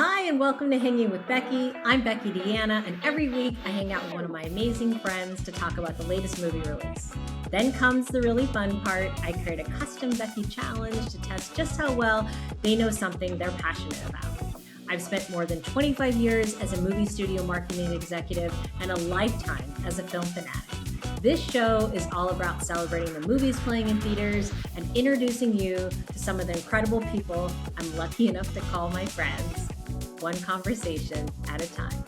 Hi, and welcome to Hanging with Becky. I'm Becky Deanna, and every week I hang out with one of my amazing friends to talk about the latest movie release. Then comes the really fun part. I create a custom Becky challenge to test just how well they know something they're passionate about. I've spent more than 25 years as a movie studio marketing executive and a lifetime as a film fanatic. This show is all about celebrating the movies playing in theaters and introducing you to some of the incredible people I'm lucky enough to call my friends, one conversation at a time.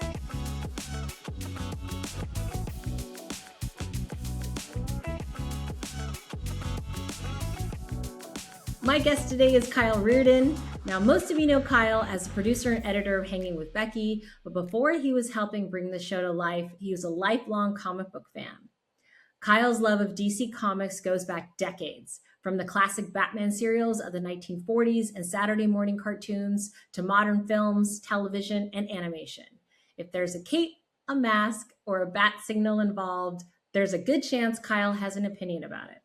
My guest today is Kyle Reardon. Now, most of you know Kyle as producer and editor of Hanging with Becky, but before he was helping bring the show to life, he was a lifelong comic book fan. Kyle's love of DC Comics goes back decades, from the classic Batman serials of the 1940s and Saturday morning cartoons to modern films, television, and animation. If there's a cape, a mask, or a bat signal involved, there's a good chance Kyle has an opinion about it.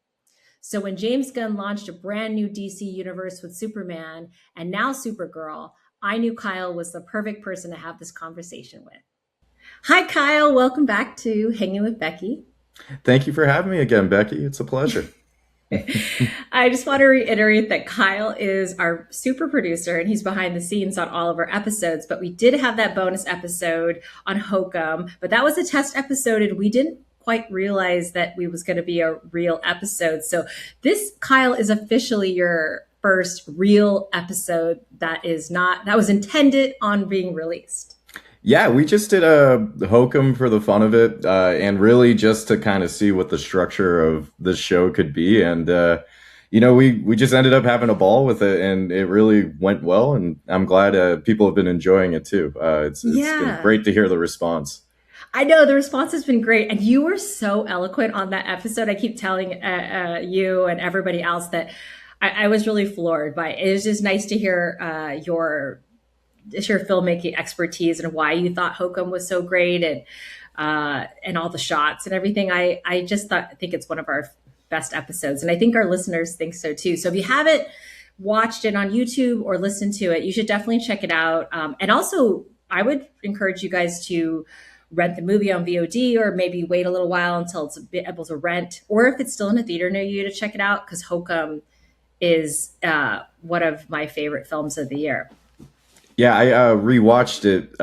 So when James Gunn launched a brand new DC universe with Superman and now Supergirl, I knew Kyle was the perfect person to have this conversation with. Hi, Kyle. Welcome back to Hanging with Becky. Thank you for having me again, Becky. It's a pleasure. I just want to reiterate that Kyle is our super producer and he's behind the scenes on all of our episodes. But we did have that bonus episode on Hokum, but that was a test episode and we didn't quite realize that we was going to be a real episode. So this, Kyle, is officially your first real episode that was intended on being released. Yeah, we just did a Hokum for the fun of it, and really just to kind of see what the structure of the show could be. And, we just ended up having a ball with it, and it really went well. And I'm glad people have been enjoying it, too. It's been great to hear the response. I know the response has been great. And you were so eloquent on that episode. I keep telling you and everybody else that I was really floored by it. It was just nice to hear your filmmaking expertise and why you thought Hokum was so great and all the shots and everything. I think it's one of our best episodes. And I think our listeners think so too. So if you haven't watched it on YouTube or listened to it, you should definitely check it out. And also I would encourage you guys to rent the movie on VOD or maybe wait a little while until it's able to rent, or if it's still in a theater near you, to check it out, because Hokum is one of my favorite films of the year. Yeah, I rewatched it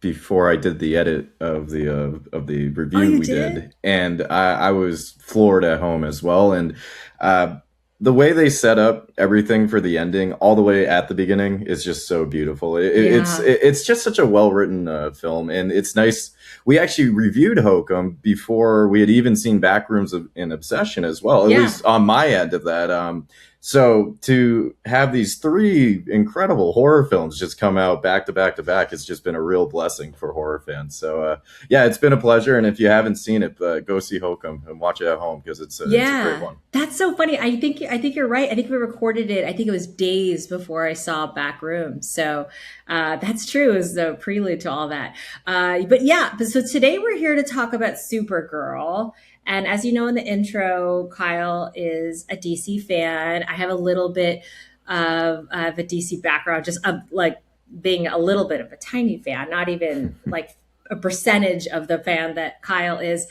before I did the edit of the review we did, and I was floored at home as well. And the way they set up everything for the ending, all the way at the beginning, is just so beautiful. It's just such a well written film, and it's nice. We actually reviewed Hokum before we had even seen Backrooms in Obsession as well, at least on my end of that. So to have these three incredible horror films just come out back to back to back, it's just been a real blessing for horror fans. So it's been a pleasure. And if you haven't seen it, go see Hokum and watch it at home, because it's a great one. That's so funny. I think you're right. I think we recorded it. I think it was days before I saw Backrooms. So that's true, is the prelude to all that. So today we're here to talk about Supergirl. And as you know in the intro, Kyle is a DC fan. I have a little bit of a DC background, just like being a little bit of a tiny fan, not even like a percentage of the fan that Kyle is.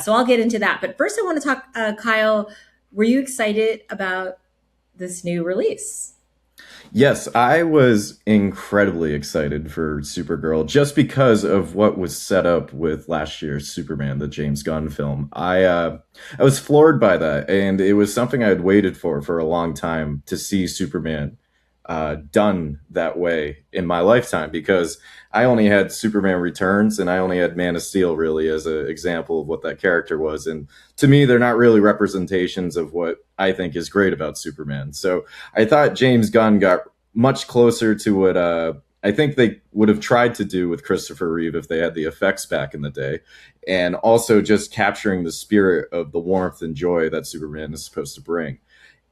So I'll get into that. But first I want to talk, Kyle, were you excited about this new release? Yes, I was incredibly excited for Supergirl just because of what was set up with last year's Superman, the James Gunn film. I was floored by that, and it was something I had waited for a long time, to see Superman done that way in my lifetime, because I only had Superman Returns and I only had Man of Steel really as an example of what that character was. And to me, they're not really representations of what I think is great about Superman. So I thought James Gunn got much closer to what I think they would have tried to do with Christopher Reeve if they had the effects back in the day, and also just capturing the spirit of the warmth and joy that Superman is supposed to bring.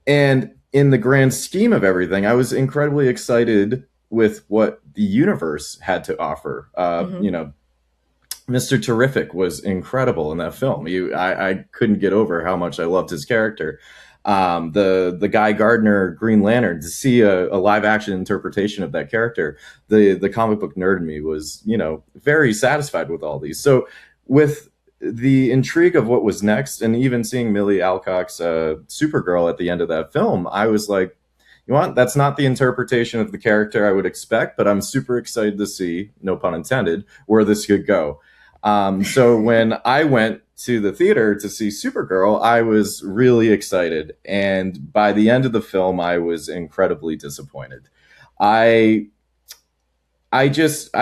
And in the grand scheme of everything, I was incredibly excited with what the universe had to offer. Mr. Terrific was incredible in that film. I couldn't get over how much I loved his character. the Guy Gardner Green Lantern, to see a live action interpretation of that character, the comic book nerd in me was, very satisfied with all these. So with the intrigue of what was next, and even seeing Millie Alcock's Supergirl at the end of that film, I was like, you know what? That's not the interpretation of the character I would expect, but I'm super excited to see, no pun intended, where this could go. So when I went to the theater to see Supergirl, I was really excited. And by the end of the film, I was incredibly disappointed. I I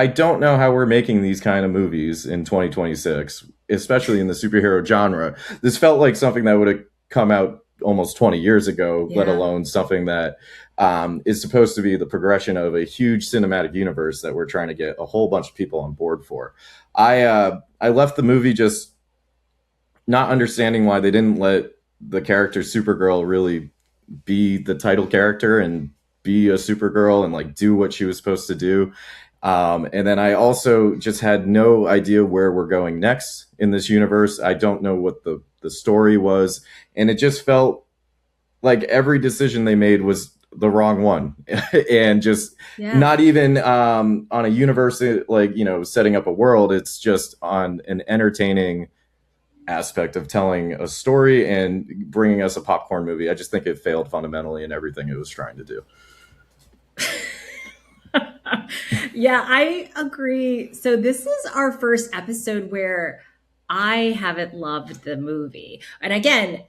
don't know how we're making these kind of movies in 2026, especially in the superhero genre. This felt like something that would have come out almost 20 years ago, let Yeah. alone something that is supposed to be the progression of a huge cinematic universe that we're trying to get a whole bunch of people on board for. I left the movie just not understanding why they didn't let the character Supergirl really be the title character and be a Supergirl and like do what she was supposed to do. And then I also just had no idea where we're going next in this universe. I don't know what the story was. And it just felt like every decision they made was the wrong one. And just Yeah. not even on a universe, like, setting up a world. It's just on an entertaining aspect of telling a story and bringing us a popcorn movie. I just think it failed fundamentally in everything it was trying to do. Yeah, I agree. So this is our first episode where I haven't loved the movie. And again,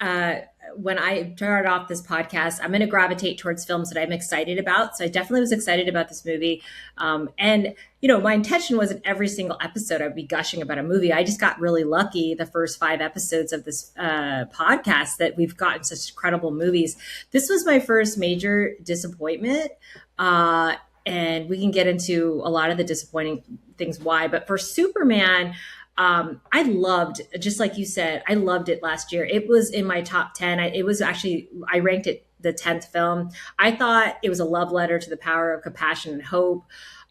when I started off this podcast, I'm going to gravitate towards films that I'm excited about. So I definitely was excited about this movie. And, my intention wasn't every single episode I'd be gushing about a movie. I just got really lucky the first 5 episodes of this podcast that we've gotten such incredible movies. This was my first major disappointment. And we can get into a lot of the disappointing things why. But for Superman, I loved, just like you said, I loved it last year. It was in my top 10. It was actually, I ranked it the 10th film. I thought it was a love letter to the power of compassion and hope.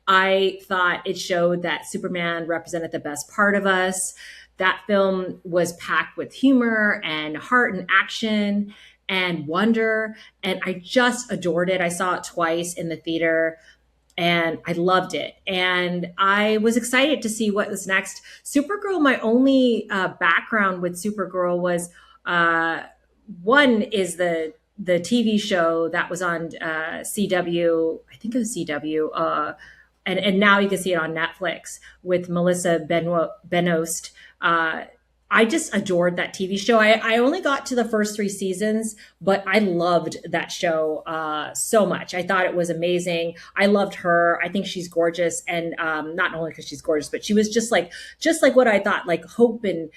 I thought it showed that Superman represented the best part of us. That film was packed with humor and heart and action and wonder. And I just adored it. I saw it twice in the theater and I loved it. And I was excited to see what was next. Supergirl, my only background with Supergirl was one is the TV show that was on CW. I think it was CW. And now you can see it on Netflix with Melissa Benoist. I just adored that TV show. I only got to the first 3 seasons, but I loved that show so much. I thought it was amazing. I loved her. I think she's gorgeous, and not only because she's gorgeous, but she was just like what I thought, like hope and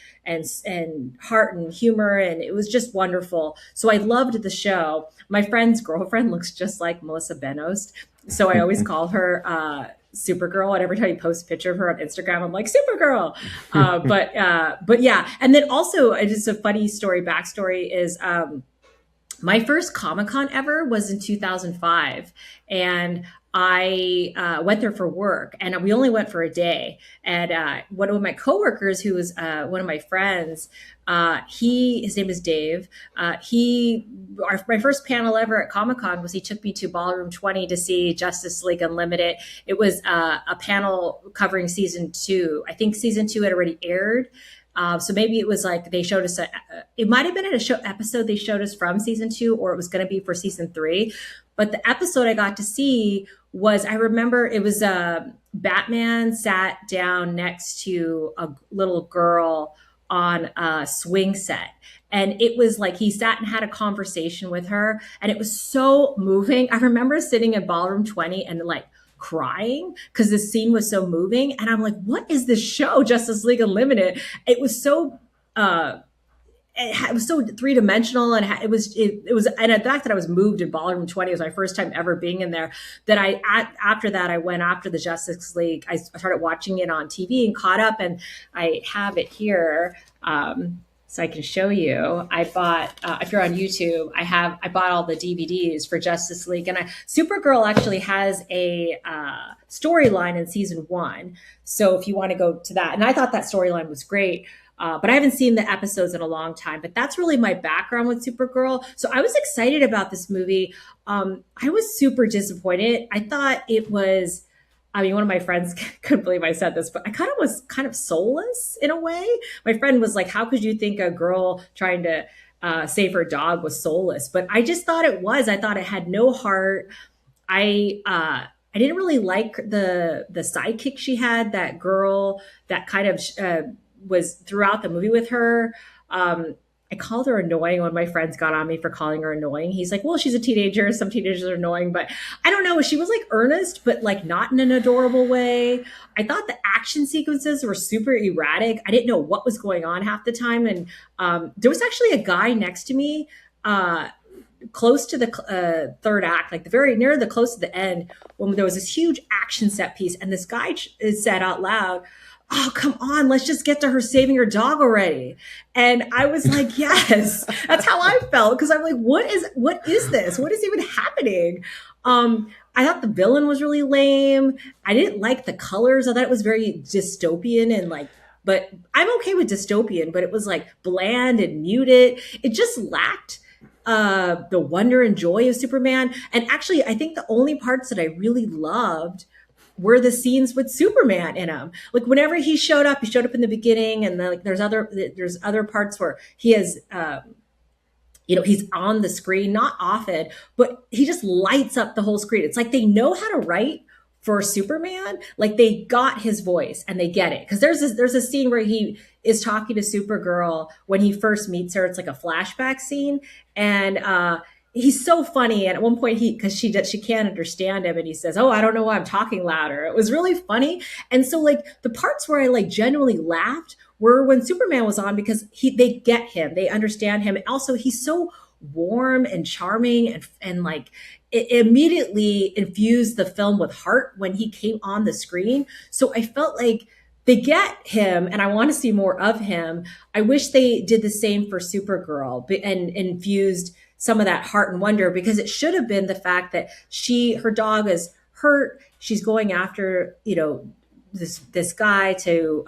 heart and humor, and it was just wonderful. So I loved the show. My friend's girlfriend looks just like Melissa Benoist, so I always call her Supergirl. And every time you post a picture of her on Instagram, I'm like Supergirl. But yeah. And then also, just a funny backstory is my first Comic-Con ever was in 2005, and I went there for work, and we only went for a day. And one of my coworkers, who was one of my friends, his name is Dave. My first panel ever at Comic-Con was he took me to Ballroom 20 to see Justice League Unlimited. It was a panel covering season 2. I think season 2 had already aired. So maybe it was like they showed us, it might have been at a show episode they showed us from season 2, or it was going to be for season 3. But the episode I got to see was, I remember it was Batman sat down next to a little girl on a swing set. And it was like he sat and had a conversation with her. And it was so moving. I remember sitting in Ballroom 20 and like crying because the scene was so moving. And I'm like, what is this show, Justice League Unlimited? It was so it was so three-dimensional, and it was and the fact that I was moved in Ballroom 20 was my first time ever being in there, that after that I went after the Justice League. I started watching it on TV and caught up, and I have it here so I can show you. I bought, if you're on YouTube, I bought all the DVDs for Justice League, and Supergirl actually has a storyline in season 1. So if you want to go to that, and I thought that storyline was great. But I haven't seen the episodes in a long time. But that's really my background with Supergirl. So I was excited about this movie. I was super disappointed. I thought it was. I mean, one of my friends couldn't believe I said this, but I kind of was kind of soulless in a way. My friend was like, "How could you think a girl trying to save her dog was soulless?" But I just thought it was. I thought it had no heart. I didn't really like the sidekick she had, that girl that kind of was throughout the movie with her. I called her annoying when my friends got on me for calling her annoying. He's like, well, she's a teenager. Some teenagers are annoying, but I don't know. She was like earnest, but like not in an adorable way. I thought the action sequences were super erratic. I didn't know what was going on half the time. And there was actually a guy next to me close to the third act, like the very near the close to the end, when there was this huge action set piece, and this guy said out loud, "Oh, come on, let's just get to her saving her dog already." And I was like, yes, that's how I felt. Because I'm like, what is this? What is even happening? I thought the villain was really lame. I didn't like the colors. I thought it was very dystopian and like, but I'm okay with dystopian, but it was like bland and muted. It just lacked the wonder and joy of Superman. And actually, I think the only parts that I really loved were the scenes with Superman in them. Like whenever he showed up in the beginning, and then, like there's other parts where he has he's on the screen, not often, but he just lights up the whole screen. It's like they know how to write for Superman. Like they got his voice and they get it. Because there's a scene where he is talking to Supergirl when he first meets her. It's like a flashback scene, and he's so funny. And at one point, because she can't understand him, and he says, "Oh, I don't know why I'm talking louder." It was really funny. And so like the parts where I like genuinely laughed were when Superman was on, because they get him, they understand him. And also he's so warm and charming, and like it immediately infused the film with heart when he came on the screen. So I felt like they get him, and I want to see more of him. I wish they did the same for Supergirl and infused some of that heart and wonder, because it should have been the fact that her dog is hurt. She's going after, this guy to,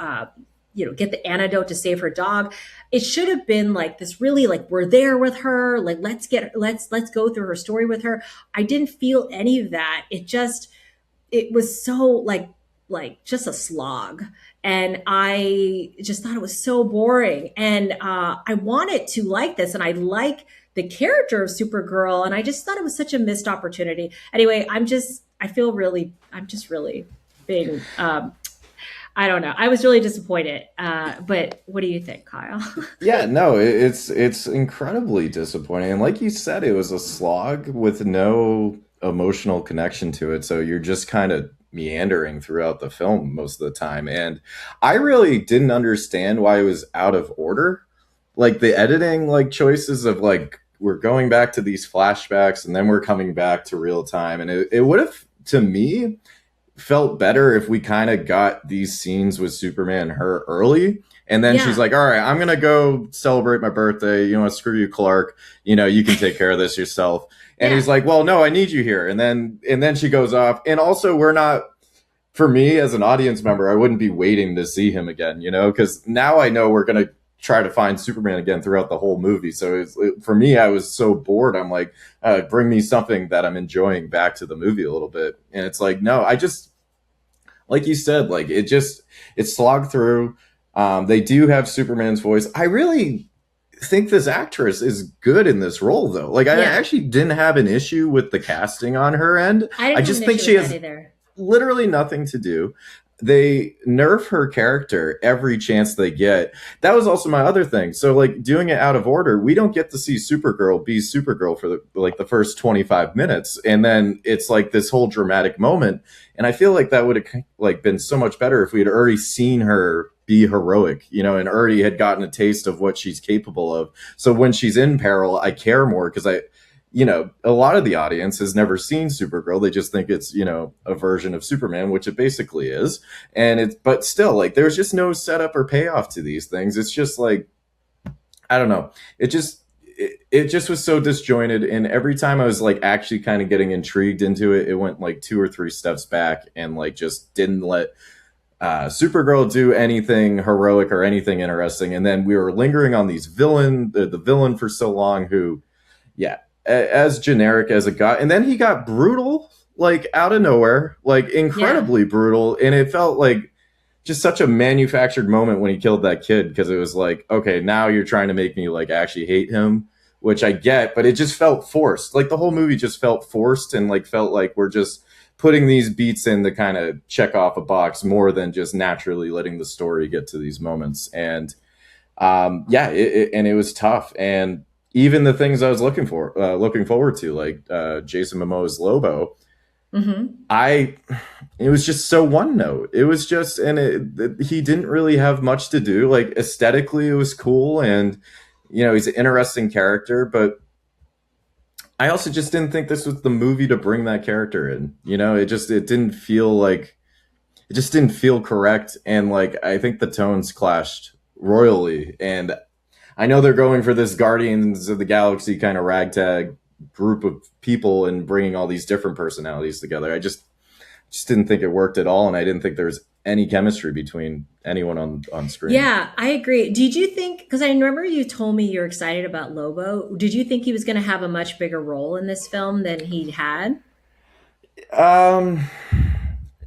get the antidote to save her dog. It should have been like this, really like, we're there with her. Like, let's go through her story with her. I didn't feel any of that. It was so like just a slog. And I just thought it was so boring. And I wanted to like this, and I like the character of Supergirl, and I just thought it was such a missed opportunity. Anyway, I'm just really being, I don't know. I was really disappointed. But what do you think, Kyle? Yeah, no, it's incredibly disappointing. And like you said, it was a slog with no emotional connection to it. So you're just kind of meandering throughout the film most of the time. And I really didn't understand why it was out of order. Like the editing like choices of like, we're going back to these flashbacks and then we're coming back to real time. And it would have, to me, felt better if we kind of got these scenes with Superman and her early. And then she's like, all right, I'm going to go celebrate my birthday. You know what? Screw you, Clark. You can take care of this yourself. And he's like, well, no, I need you here. And then she goes off. And also for me as an audience member, I wouldn't be waiting to see him again, because now I know we're going to try to find Superman again throughout the whole movie. So for me, I was so bored. I'm like, bring me something that I'm enjoying back to the movie a little bit. And it's like, no, I just, like you said, like it slogged through. They do have Superman's voice. I really think this actress is good in this role, though. Like I actually didn't have an issue with the casting on her end. I just think she has literally nothing to do. They nerf her character every chance they get. That was also my other thing. So like doing it out of order, we don't get to see Supergirl be Supergirl for the first 25 minutes. And then it's like this whole dramatic moment. And I feel like that would have like been so much better if we had already seen her be heroic, and already had gotten a taste of what she's capable of. So when she's in peril, I care more, because a lot of the audience has never seen Supergirl. They just think it's, a version of Superman, which it basically is. But still, like, there's just no setup or payoff to these things. It's just like, I don't know. It just was so disjointed. And every time I was like actually kind of getting intrigued into it, it went like 2 or 3 steps back and like just didn't let Supergirl do anything heroic or anything interesting, and then we were lingering on the villain for so long, who, yeah, as generic as it got, and then he got brutal, like out of nowhere, like Yeah. incredibly brutal, and it felt like just such a manufactured moment when he killed that kid, because it was like, okay, now you're trying to make me like actually hate him, which I get, but it just felt forced. Like the whole movie just felt forced, and like felt like we're just putting these beats in to kind of check off a box more than just naturally letting the story get to these moments. And yeah, and it was tough. And even the things I was looking forward to, like Jason Momoa's Lobo, Hmm. I it was just so one note. It was just, and he didn't really have much to do. Like aesthetically, it was cool, and he's an interesting character, but I also just didn't think this was the movie to bring that character in. It didn't feel like it just didn't feel correct, and like I think the tones clashed royally. And I know they're going for this Guardians of the Galaxy kind of ragtag group of people and bringing all these different personalities together. I just didn't think it worked at all, and I didn't think there was any chemistry between anyone on screen. Yeah, I agree. Did you think, because I remember you told me you're excited about Lobo, did you think he was going to have a much bigger role in this film than he had? Um,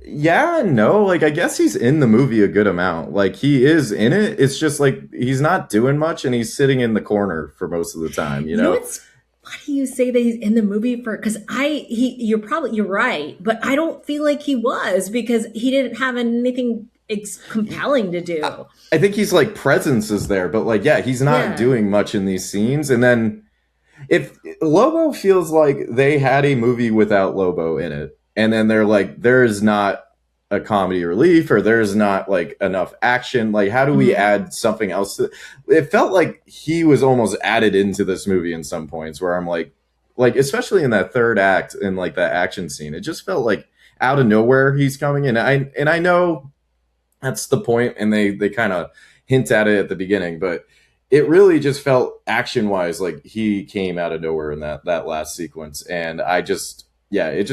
yeah, no, like I guess he's in the movie a good amount. Like he is in it. It's just like he's not doing much, and he's sitting in the corner for most of the time. You You know, know, it's funny you say that he's in the movie for, because you're right, but I don't feel like he was because he didn't have anything compelling to do. I think he's like presence is there, but like yeah, he's not Yeah. doing much in these scenes. And then if Lobo feels like they had a movie without Lobo in it, and then they're like, there is not a comedy relief, or there's not like enough action. Like, how do we Mhm. add something else it? Felt like he was almost added into this movie in some points, where I'm like especially in that third act, in like that action scene, it just felt like out of nowhere he's coming in. I know that's the point, and they kind of hint at it at the beginning, but it really just felt action wise like he came out of nowhere in that last sequence. And I just, yeah, it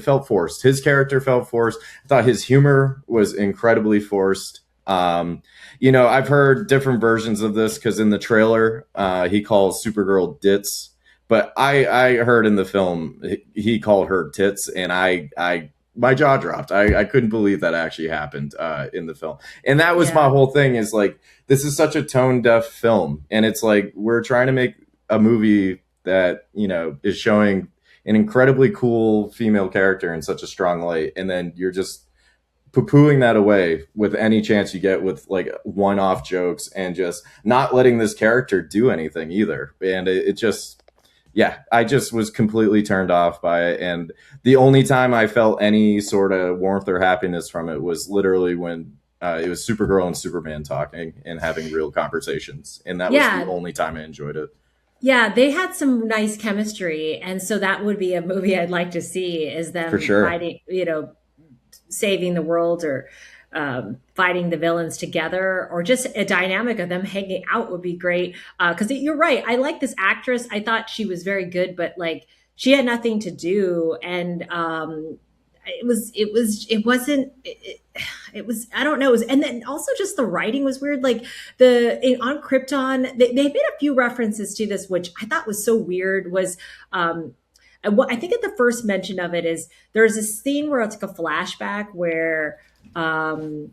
felt forced. His character felt forced. I thought his humor was incredibly forced. I've heard different versions of this, because in the trailer he calls Supergirl Ditz, but I heard in the film he called her tits, and I my jaw dropped. I couldn't believe that actually happened in the film. And that was my Yeah. whole thing, is like, this is such a tone deaf film. And it's like, we're trying to make a movie that, is showing an incredibly cool female character in such a strong light. And then you're just poo pooing that away with any chance you get, with like one off jokes, and just not letting this character do anything either. And it just, yeah, I just was completely turned off by it. And the only time I felt any sort of warmth or happiness from it was literally when it was Supergirl and Superman talking and having real conversations. And that was the Yeah. only time I enjoyed it. Yeah, they had some nice chemistry. And so that would be a movie I'd like to see, is For them sure. fighting, saving the world, or fighting the villains together, or just a dynamic of them hanging out would be great. Because you're right, I like this actress. I thought she was very good, but like she had nothing to do, and it wasn't. It was, I don't know. It was, and then also just the writing was weird. Like on Krypton, they made a few references to this, which I thought was so weird. Was and what I think at the first mention of it is there's a scene where it's like a flashback where um,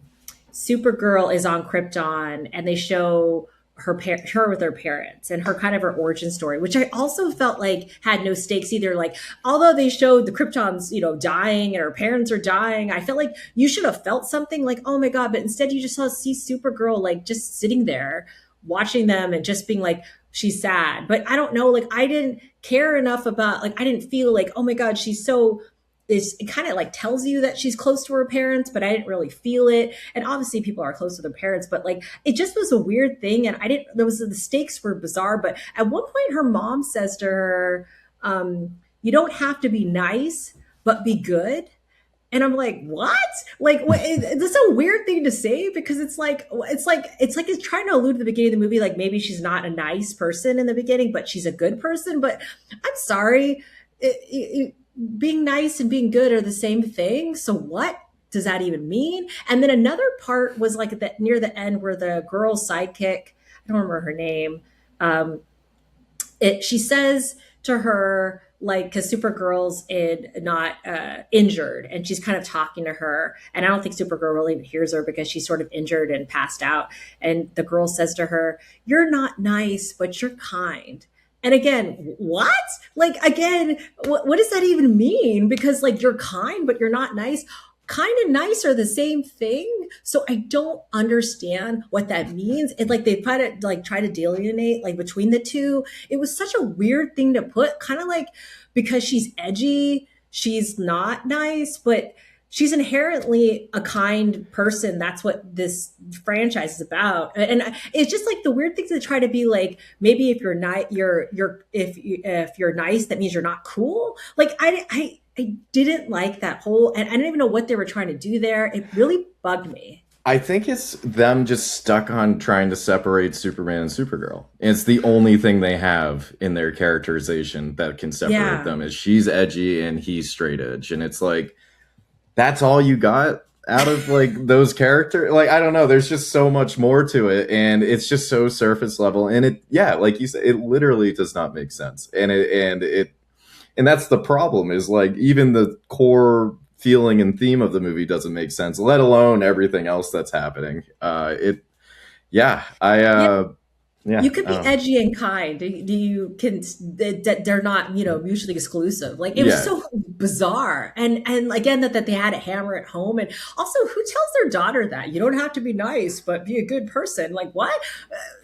Supergirl is on Krypton, and they show her with her parents, and her origin story, which I also felt like had no stakes either. Like, although they showed the Kryptons, dying, and her parents are dying, I felt like you should have felt something, like, oh my god, but instead you just see Supergirl like just sitting there watching them and just being like, she's sad. But I don't know, like I didn't care enough about, like I didn't feel like, oh my god, she's so, it kind of like tells you that she's close to her parents, but I didn't really feel it. And obviously people are close to their parents, but like it just was a weird thing. And I didn't, there was, the stakes were bizarre. But at one point her mom says to her, you don't have to be nice, but be good. And I'm like, what? Like, what? This is a weird thing to say, because it's trying to allude to the beginning of the movie, like maybe she's not a nice person in the beginning, but she's a good person. But I'm sorry, being nice and being good are the same thing. So what? does that even mean? And then another part was like that near the end where the girl's sidekick, I don't remember her name, um, she says to her like because Supergirl's not injured and she's kind of talking to her and I don't think Supergirl really even hears her because she's sort of injured and passed out and the girl says to her, "You're not nice but you're kind." And again, what? Like again, what does that even mean? Because like you're kind but you're not nice. Kind and nice are the same thing. So I don't understand what that means. It's like they try to delineate like between the two. It was such a weird thing to put, kind of like because she's edgy, she's not nice, but she's inherently a kind person. That's what this franchise is about. And it's just like the weird things that try to be like maybe if you're not if you're nice, that means you're not cool. Like I didn't like that whole, and I didn't even know what they were trying to do there. It really bugged me. I think it's them just stuck on trying to separate Superman and Supergirl. It's the only thing they have in their characterization that can separate Yeah. them is she's edgy and he's straight edge. And it's like, that's all you got out of like those characters. Like, I don't know. There's just so much more to it. And it's just so surface level. And it, yeah, like you said, it literally does not make sense. And that's the problem is like even the core feeling and theme of the movie doesn't make sense, let alone everything else that's happening. It, yeah, Yeah. yeah, You could I be don't know. edgy and kind. You can they're not mutually exclusive. Like it was Yeah, so bizarre, and again that they had a hammer at home, and also who tells their daughter that you don't have to be nice but be a good person? Like what?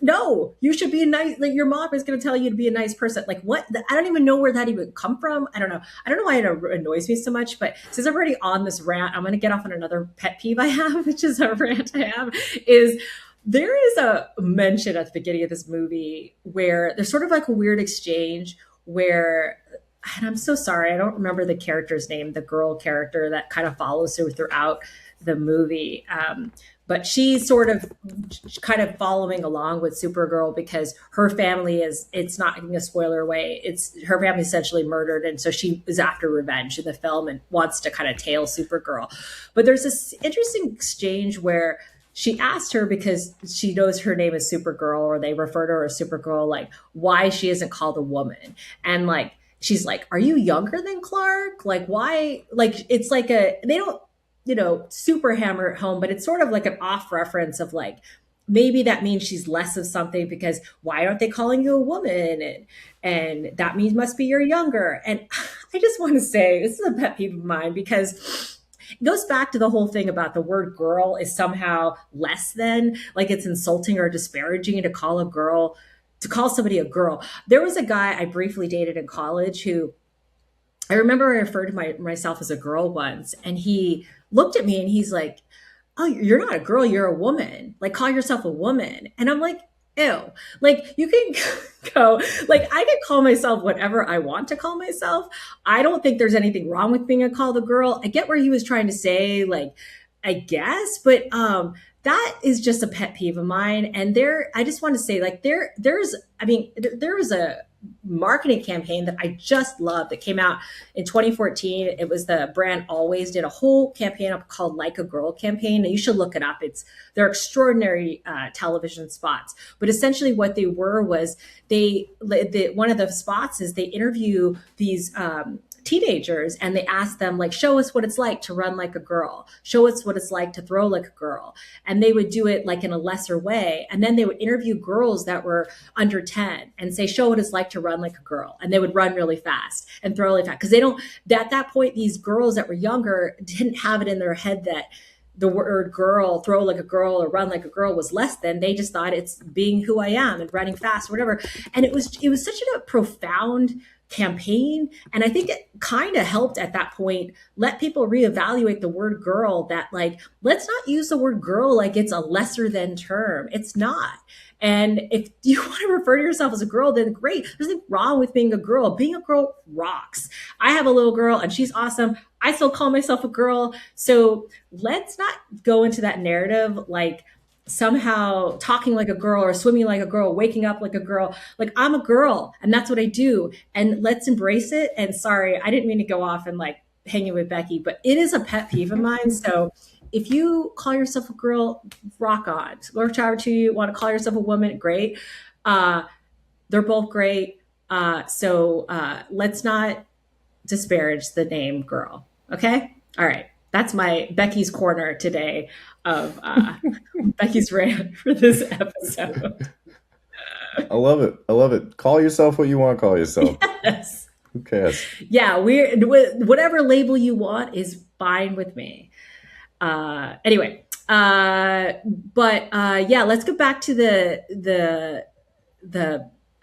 No, you should be nice. Like your mom is going to tell you to be a nice person. Like what? I don't even know where that even come from. I don't know. I don't know why it annoys me so much. But since I'm already on this rant, I'm going to get off on another pet peeve I have, which is a rant I have is there is a mention at the beginning of this movie where there's sort of like a weird exchange where, and I'm so sorry, I don't remember the character's name, the girl character that kind of follows her throughout the movie. But she's sort of kind of following along with Supergirl because her family is, it's not giving a spoiler away, it's her family essentially murdered. And so she is after revenge in the film and wants to kind of tail Supergirl. But there's this interesting exchange where she asked her because she knows her name is Supergirl, or they refer to her as Supergirl, like why she isn't called a woman. And like, she's like, "Are you younger than Clark? Like, why?" Like, it's like they don't, super hammer it home, but it's sort of like an off reference of like, maybe that means she's less of something because why aren't they calling you a woman? And that means must be you're younger. And I just want to say, this is a pet peeve of mine because it goes back to the whole thing about the word girl is somehow less than, like it's insulting or disparaging to call a girl, to call somebody a girl. There was a guy I briefly dated in college who I remember I referred to myself as a girl once, and he looked at me and he's like, "Oh, you're not a girl, you're a woman. Like, call yourself a woman." And I'm like, ew. Like, you can go, like, I can call myself whatever I want to call myself. I don't think there's anything wrong with being called a girl. I get where he was trying to say, like, I guess, but that is just a pet peeve of mine. And I just want to say, like, there was a marketing campaign that I just loved that came out in 2014. It was the brand Always did a whole campaign up called Like a Girl campaign. And you should look it up. They're extraordinary television spots. But essentially what they were was one of the spots is they interview these teenagers and they ask them like, show us what it's like to run like a girl, show us what it's like to throw like a girl. And they would do it like in a lesser way, and then they would interview girls that were under 10 and say, show what it's like to run like a girl. And they would run really fast and throw really fast because they don't, at that point these girls that were younger didn't have it in their head that the word girl, throw like a girl or run like a girl was less than. They just thought it's being who I am and running fast or whatever. And it was such a profound campaign. And I think it kind of helped at that point let people reevaluate the word girl, that like, let's not use the word girl like it's a lesser than term. It's not. And if you want to refer to yourself as a girl, then great. There's nothing wrong with being a girl. Being a girl rocks. I have a little girl and she's awesome. I still call myself a girl. So let's not go into that narrative like somehow talking like a girl or swimming like a girl, waking up like a girl. Like, I'm a girl and that's what I do. And let's embrace it. And sorry, I didn't mean to go off and like hanging with Becky, but it is a pet peeve of mine. So if you call yourself a girl, rock on. Or however you want to call yourself a woman, great. Uh, they're both great. So let's not disparage the name girl. Okay. All right. That's my Becky's corner today of Becky's rant for this episode. I love it. I love it. Call yourself what you want to call yourself. Yes. Who cares? Yeah. Whatever label you want is fine with me. Anyway, but yeah, let's go back to the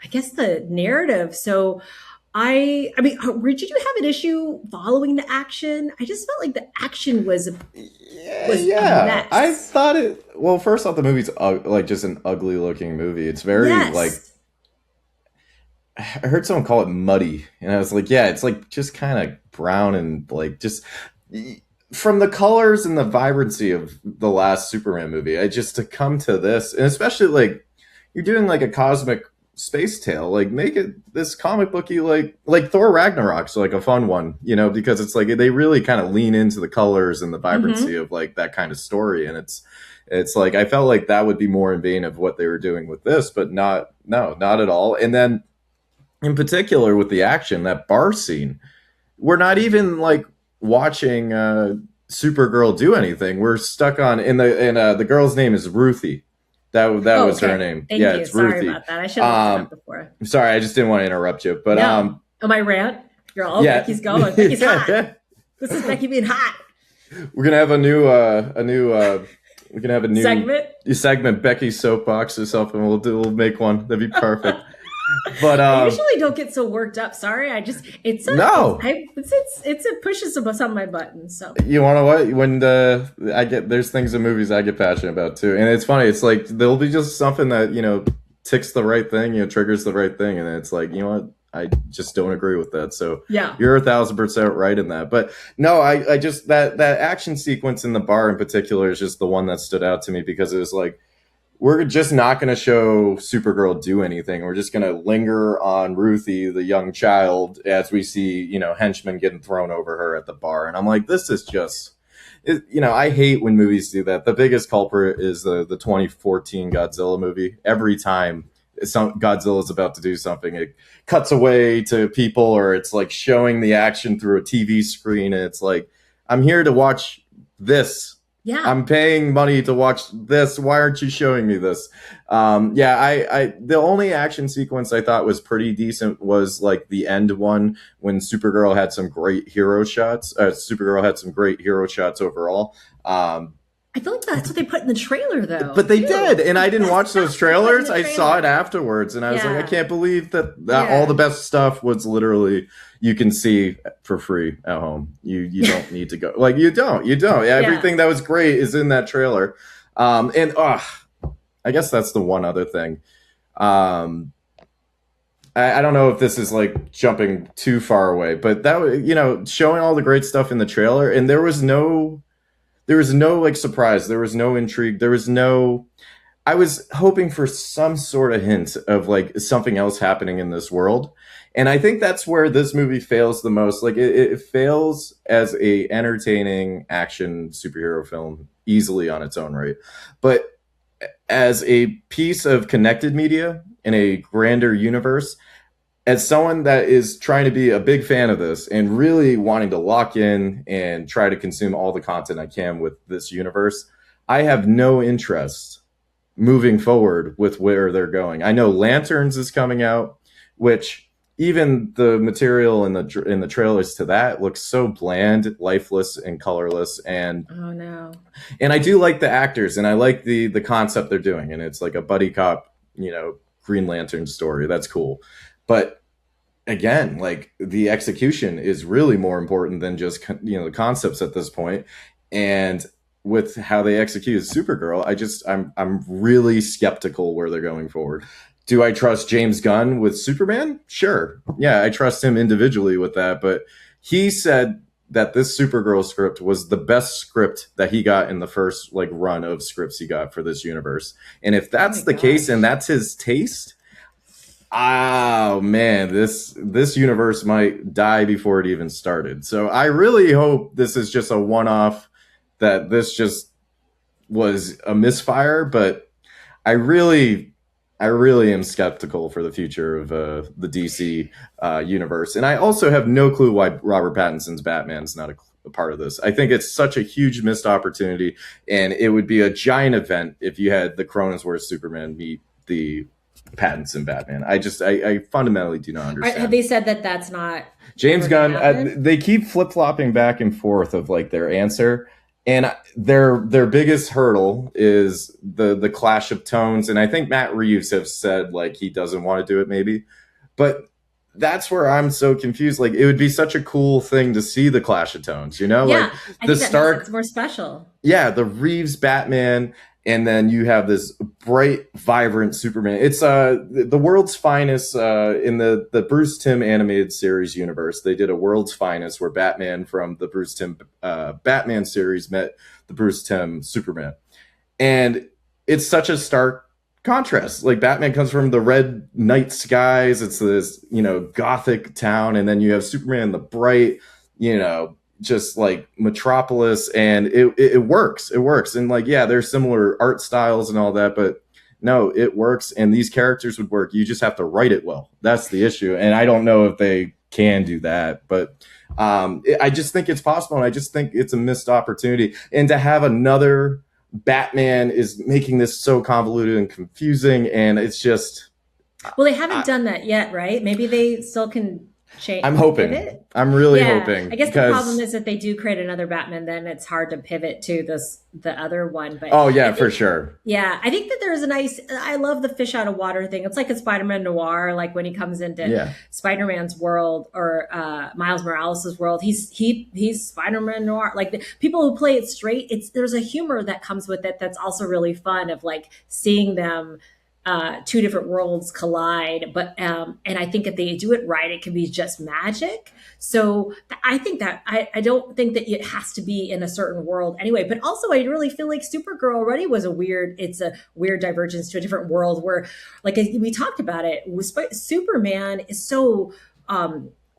I guess the narrative. So I mean, did you have an issue following the action? I just felt like the action was Yeah, a yeah. I mess. thought it. Well, first off, the movie's like just an ugly looking movie. It's very like Yes. I heard someone call it muddy, and I was like, yeah, it's like just kind of brown and like just from the colors and the vibrancy of the last Superman movie. I just to come to this, and especially like you're doing like a cosmic space tale, like make it this comic booky like Thor Ragnarok's like a fun one, you know, because it's like they really kind of lean into the colors and the vibrancy Mm-hmm. of like that kind of story, and it's like I felt like that would be more in vein of what they were doing with this, but not no, not at all. And then in particular with the action, that bar scene, we're not even like watching Supergirl do anything. We're stuck on the girl's name is Ruthie. That Oh, was her okay. name. Thank Yeah, you. it's Sorry Ruthie. about that. I should have looked it Um, up before. I'm sorry, I just didn't want to interrupt you, but No. Oh, my rant. You're all, yeah, Becky's going. Becky's hot. yeah. This is Becky being hot. We're gonna have we're gonna have a new Segment. segment, Becky's soapbox or something. We'll make one. That'd be perfect. But I usually don't get so worked up. Sorry, no, it pushes some of my buttons. So you want to what? When I get there's things in movies I get passionate about too, and it's funny. It's like there'll be just something that ticks the right thing, triggers the right thing, and it's like you know what? I just don't agree with that. So yeah. you're 1,000% right in that. But no, I just that action sequence in the bar in particular is just the one that stood out to me because it was like we're just not going to show Supergirl do anything. We're just going to linger on Ruthie, the young child, as we see, henchmen getting thrown over her at the bar. And I'm like, this is just, I hate when movies do that. The biggest culprit is the 2014 Godzilla movie. Every time Godzilla is about to do something, it cuts away to people or it's like showing the action through a TV screen. And it's like, I'm here to watch this. Yeah. I'm paying money to watch this. Why aren't you showing me this? I the only action sequence I thought was pretty decent was like the end one when Supergirl had some great hero shots. Supergirl had some great hero shots overall. I feel like that's what they put in the trailer, though. But they did, and I didn't watch those trailers. I trailer. saw it afterwards, and I was like, I can't believe that Yeah. all the best stuff was literally you can see for free at home. You don't need to go. Like you don't. Everything that was great is in that trailer. I guess that's the one other thing. I don't know if this is like jumping too far away, but that showing all the great stuff in the trailer, and there was no like surprise. There was no intrigue. I was hoping for some sort of hint of like something else happening in this world. And I think that's where this movie fails the most. Like it fails as a entertaining action superhero film easily on its own right. But as a piece of connected media in a grander universe, as someone that is trying to be a big fan of this and really wanting to lock in and try to consume all the content I can with this universe, I have no interest moving forward with where they're going. I know Lanterns is coming out, which even the material in the trailers to that looks so bland, lifeless, and colorless. And oh no. And I do like the actors, and I like the concept they're doing, and it's like a buddy cop, Green Lantern story. That's cool. But again, like the execution is really more important than just the concepts at this point. And with how they executed Supergirl, I'm really skeptical where they're going forward. Do I trust James Gunn with Superman? Sure. Yeah, I trust him individually with that. But he said that this Supergirl script was the best script that he got in the first like run of scripts he got for this universe. And if that's the case and that's his taste, Oh man, this universe might die before it even started. So I really hope this is just a one-off, that this just was a misfire, but I really, I really am skeptical for the future of the DC universe, and I also have no clue why Robert Pattinson's Batman's not a part of this. I think it's such a huge missed opportunity, and it would be a giant event if you had the Cronensworth Superman meet the Pattinson Batman. I fundamentally do not Have understand. they said that that's not James ever going to Gunn, happen? they keep flip flopping back and forth of like their answer, and their biggest hurdle is the clash of tones. And I think Matt Reeves have said like he doesn't want to do it, maybe, but that's where I'm so confused. Like it would be such a cool thing to see the clash of tones, you know, like Yeah, I the think that makes it Stark, more special. yeah, the Reeves Batman, and then you have this bright, vibrant Superman. It's the world's finest in the Bruce Timm animated series universe. They did a world's finest where Batman from the Bruce Timm Batman series met the Bruce Timm Superman, and it's such a stark contrast. Like Batman comes from the red night skies. It's this, you know, gothic town, and then you have Superman, the bright, you know, just like metropolis, and it works. It works, and like yeah, there's similar art styles and all that, but no, it works, and these characters would work. You just have to write it well. That's the issue, and I don't know if they can do that, but I just think it's possible, and I just think it's a missed opportunity. And to have another Batman is making this so convoluted and confusing, and it's just Well, they haven't I, done that yet, right? Maybe they still can change, I'm like hoping. pivot. I'm really Yeah, I hoping guess the problem because is that they do create another Batman, then it's hard to pivot to the other one. But oh I yeah, for think, sure. yeah, I think that there's a nice. I love the fish out of water thing. It's like a Spider-Man noir, like when he comes into Yeah. Spider-Man's world or Miles Morales' world. He's Spider-Man noir. Like the people who play it straight, it's there's a humor that comes with it that's also really fun of like seeing them two different worlds collide. But and I think if they do it right, it can be just magic. So I think that I don't think that it has to be in a certain world anyway. But also, I really feel like Supergirl already was a weird. It's a weird divergence to a different world where, like we talked about it, Superman is so.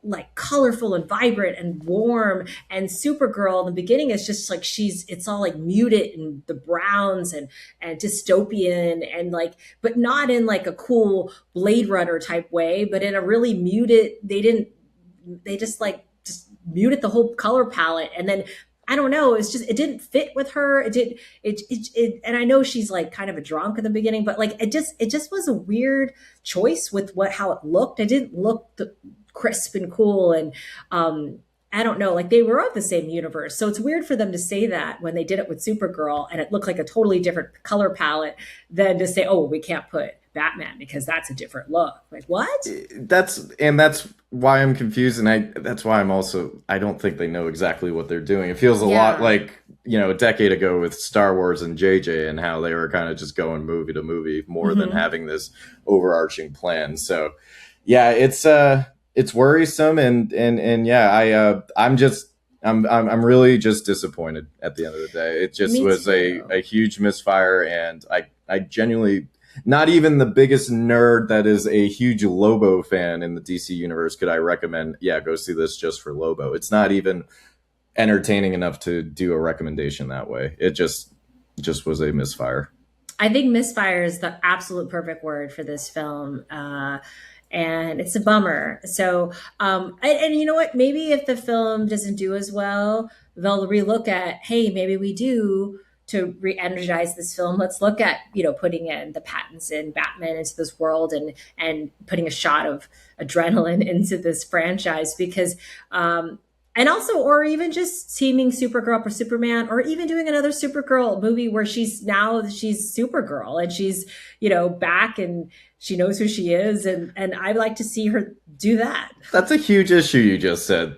Like colorful and vibrant and warm, and Supergirl in the beginning is just like it's all like muted and the browns and dystopian and like, but not in like a cool Blade Runner type way, but in a really muted. They just like just muted the whole color palette, and then I don't know. It's just it didn't fit with her. It did and I know she's like kind of a drunk in the beginning, but like it just was a weird choice with what how it looked. It didn't look crisp and cool, and I don't know, like they were of the same universe. So it's weird for them to say that when they did it with Supergirl and it looked like a totally different color palette than to say, oh, we can't put Batman because that's a different look. Like what? That's why I'm confused, and I that's why I'm also I don't think they know exactly what they're doing. It feels a lot Yeah. like, you know, a decade ago with Star Wars and JJ, and how they were kind of just going movie to movie more than Hmm. having this overarching plan. So yeah, it's worrisome, and yeah, I'm really just disappointed at the end of the day. It just Me was too. a huge misfire, and I genuinely, not even the biggest nerd that is a huge Lobo fan in the DC universe could I recommend, yeah, go see this just for Lobo. It's not even entertaining enough to do a recommendation that way. It just was a misfire. I think misfire is the absolute perfect word for this film. And it's a bummer. So, and you know what? Maybe if the film doesn't do as well, they'll relook at, hey, maybe we do to re-energize this film. Let's look at, putting in the Pattinson Batman into this world and putting a shot of adrenaline into this franchise because and also, or even just teaming Supergirl for Superman, or even doing another Supergirl movie where she's Supergirl and she's, back and she knows who she is. And I'd like to see her do that. That's a huge issue you just said.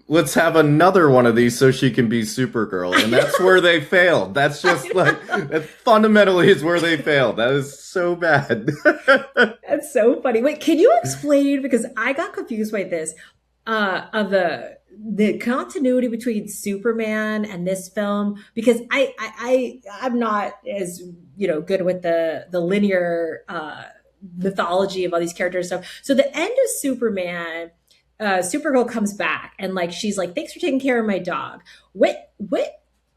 Let's have another one of these so she can be Supergirl. And that's where they failed. That's just like, that fundamentally is where they failed. That is so bad. That's so funny. Wait, can you explain? Because I got confused by this, of the continuity between Superman and this film because I'm not as good with the linear mythology of all these characters and stuff. So the end of Superman, Supergirl comes back and like she's like, "Thanks for taking care of my dog." What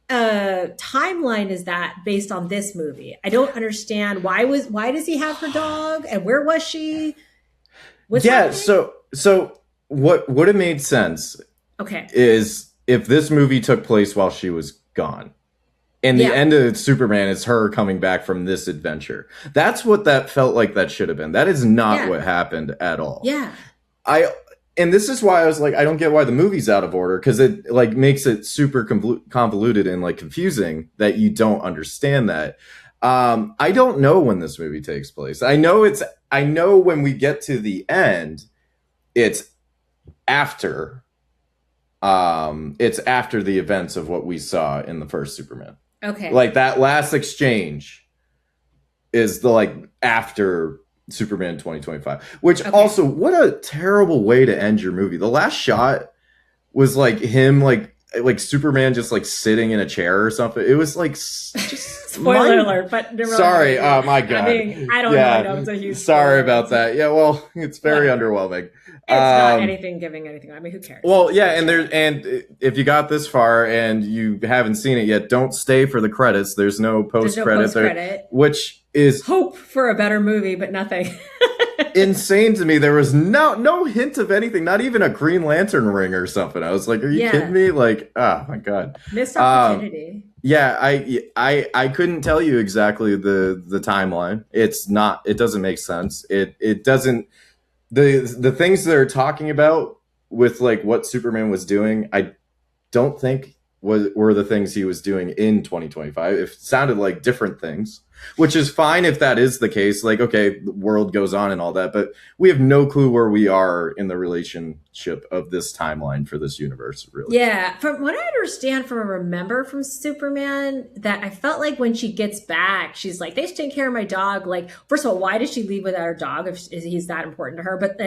timeline is that based on this movie? I don't understand. Why does he have her dog and where was she? What's Yeah, happening? so what would have made sense Okay. is if this movie took place while she was gone. And the Yeah. end of Superman is her coming back from this adventure. That's what that felt like that should have been. That is not Yeah. what happened at all. Yeah. I and this is why I was like, I don't get why the movie's out of order, because it like makes it super convoluted and like confusing that you don't understand that. I don't know when this movie takes place. I know when we get to the end, it's after it's after the events of what we saw in the first Superman. Okay. Like that last exchange is the like after Superman 2025, which Okay. also what a terrible way to end your movie. The last shot was like him like Superman just like sitting in a chair or something. It was like just Spoiler alert, but never sorry, mind. oh my god. I mean, I don't know. I know it's a huge sorry spoiler. about that. Yeah, well, it's very Whatever. underwhelming. It's not anything giving anything. I mean, who cares? Well, yeah, and if you got this far and you haven't seen it yet, don't stay for the credits. There's no There's post no credit post credit. which is Hope for a better movie, but nothing. insane to me. There was no hint of anything, not even a Green Lantern ring or something. I was like, are you Yeah. kidding me? Like, oh my god. Missed opportunity. Yeah, I couldn't tell you exactly the timeline. It doesn't make sense. It doesn't the things they're talking about with like what Superman was doing, I don't think were the things he was doing in 2025. It sounded like different things, which is fine if that is the case. Like, okay, the world goes on and all that, but we have no clue where we are in the relationship of this timeline for this universe, really. Yeah, from what I understand from a remember from Superman, that I felt like when she gets back, she's like, "They should take care of my dog." Like, first of all, why did she leave without her dog if he's that important to her? But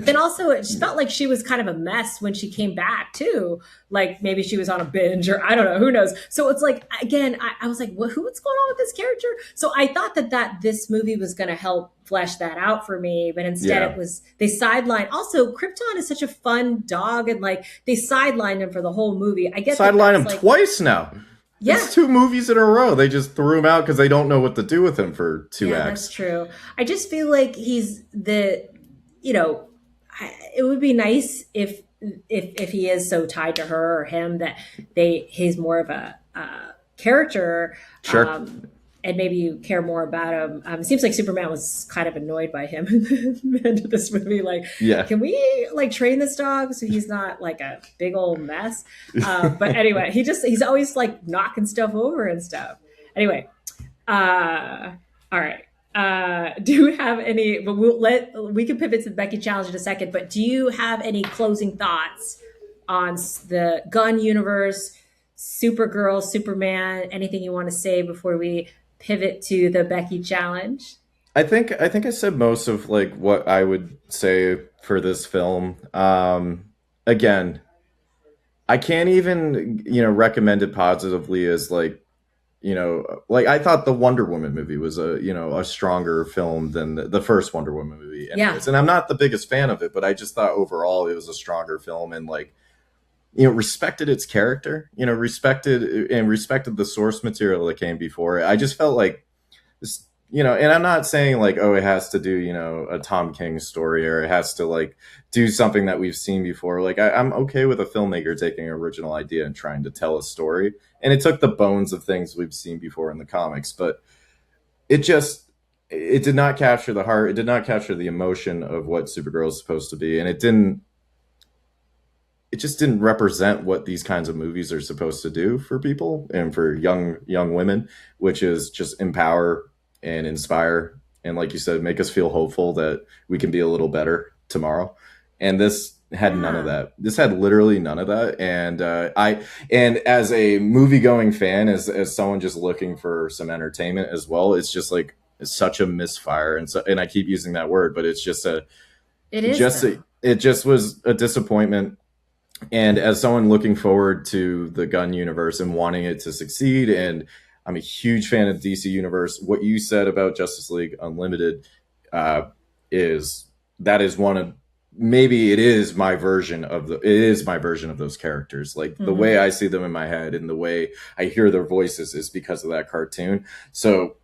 then also, it just felt like she was kind of a mess when she came back too. Like maybe she was on a binge or I don't know, who knows. So it's like again, I was like, what's going on with this character? So I thought that this movie was going to help flesh that out for me, but instead Yeah. it was they sidelined. Also, Krypton is such a fun dog, and like they sidelined him for the whole movie. I get Sideline him that's, like, twice now. Yeah, It's 2 movies in a row. They just threw him out because they don't know what to do with him for 2 yeah, acts. that's true. I just feel like he's the, you know, it would be nice if he is so tied to her or him that he's more of a character. Sure. And maybe you care more about him. It seems like Superman was kind of annoyed by him in the end of this movie. Like, Yeah. can we like train this dog so he's not like a big old mess? But anyway, he's always like knocking stuff over and stuff. Anyway, all right. Do you have any? But we can pivot to the Becky challenge in a second. But do you have any closing thoughts on the Gunn universe, Supergirl, Superman? Anything you want to say before we pivot to the Becky challenge? I think I said most of like what I would say for this film. Again, I can't even, recommend it positively as like, like I thought the Wonder Woman movie was a stronger film than the first Wonder Woman movie. Anyways. Yeah. And I'm not the biggest fan of it, but I just thought overall it was a stronger film and like, respected its character, respected the source material that came before it. I just felt like this, and I'm not saying like, oh, it has to do, a Tom King story or it has to like do something that we've seen before. Like I'm okay with a filmmaker taking an original idea and trying to tell a story. And it took the bones of things we've seen before in the comics, but it did not capture the heart. It did not capture the emotion of what Supergirl is supposed to be. And it just didn't represent what these kinds of movies are supposed to do for people and for young women, which is just empower and inspire. And like you said, make us feel hopeful that we can be a little better tomorrow. And this had none of that. This had literally none of that. And and as a movie going fan, as someone just looking for some entertainment as well, it's just like, it's such a misfire. And I keep using that word, but it's just it just was a disappointment. And as someone looking forward to the Gunn universe and wanting it to succeed, and I'm a huge fan of DC Universe, what you said about Justice League Unlimited uh, is that is one of maybe it is my version of those characters. Like the Mm-hmm. way I see them in my head and the way I hear their voices is because of that cartoon. So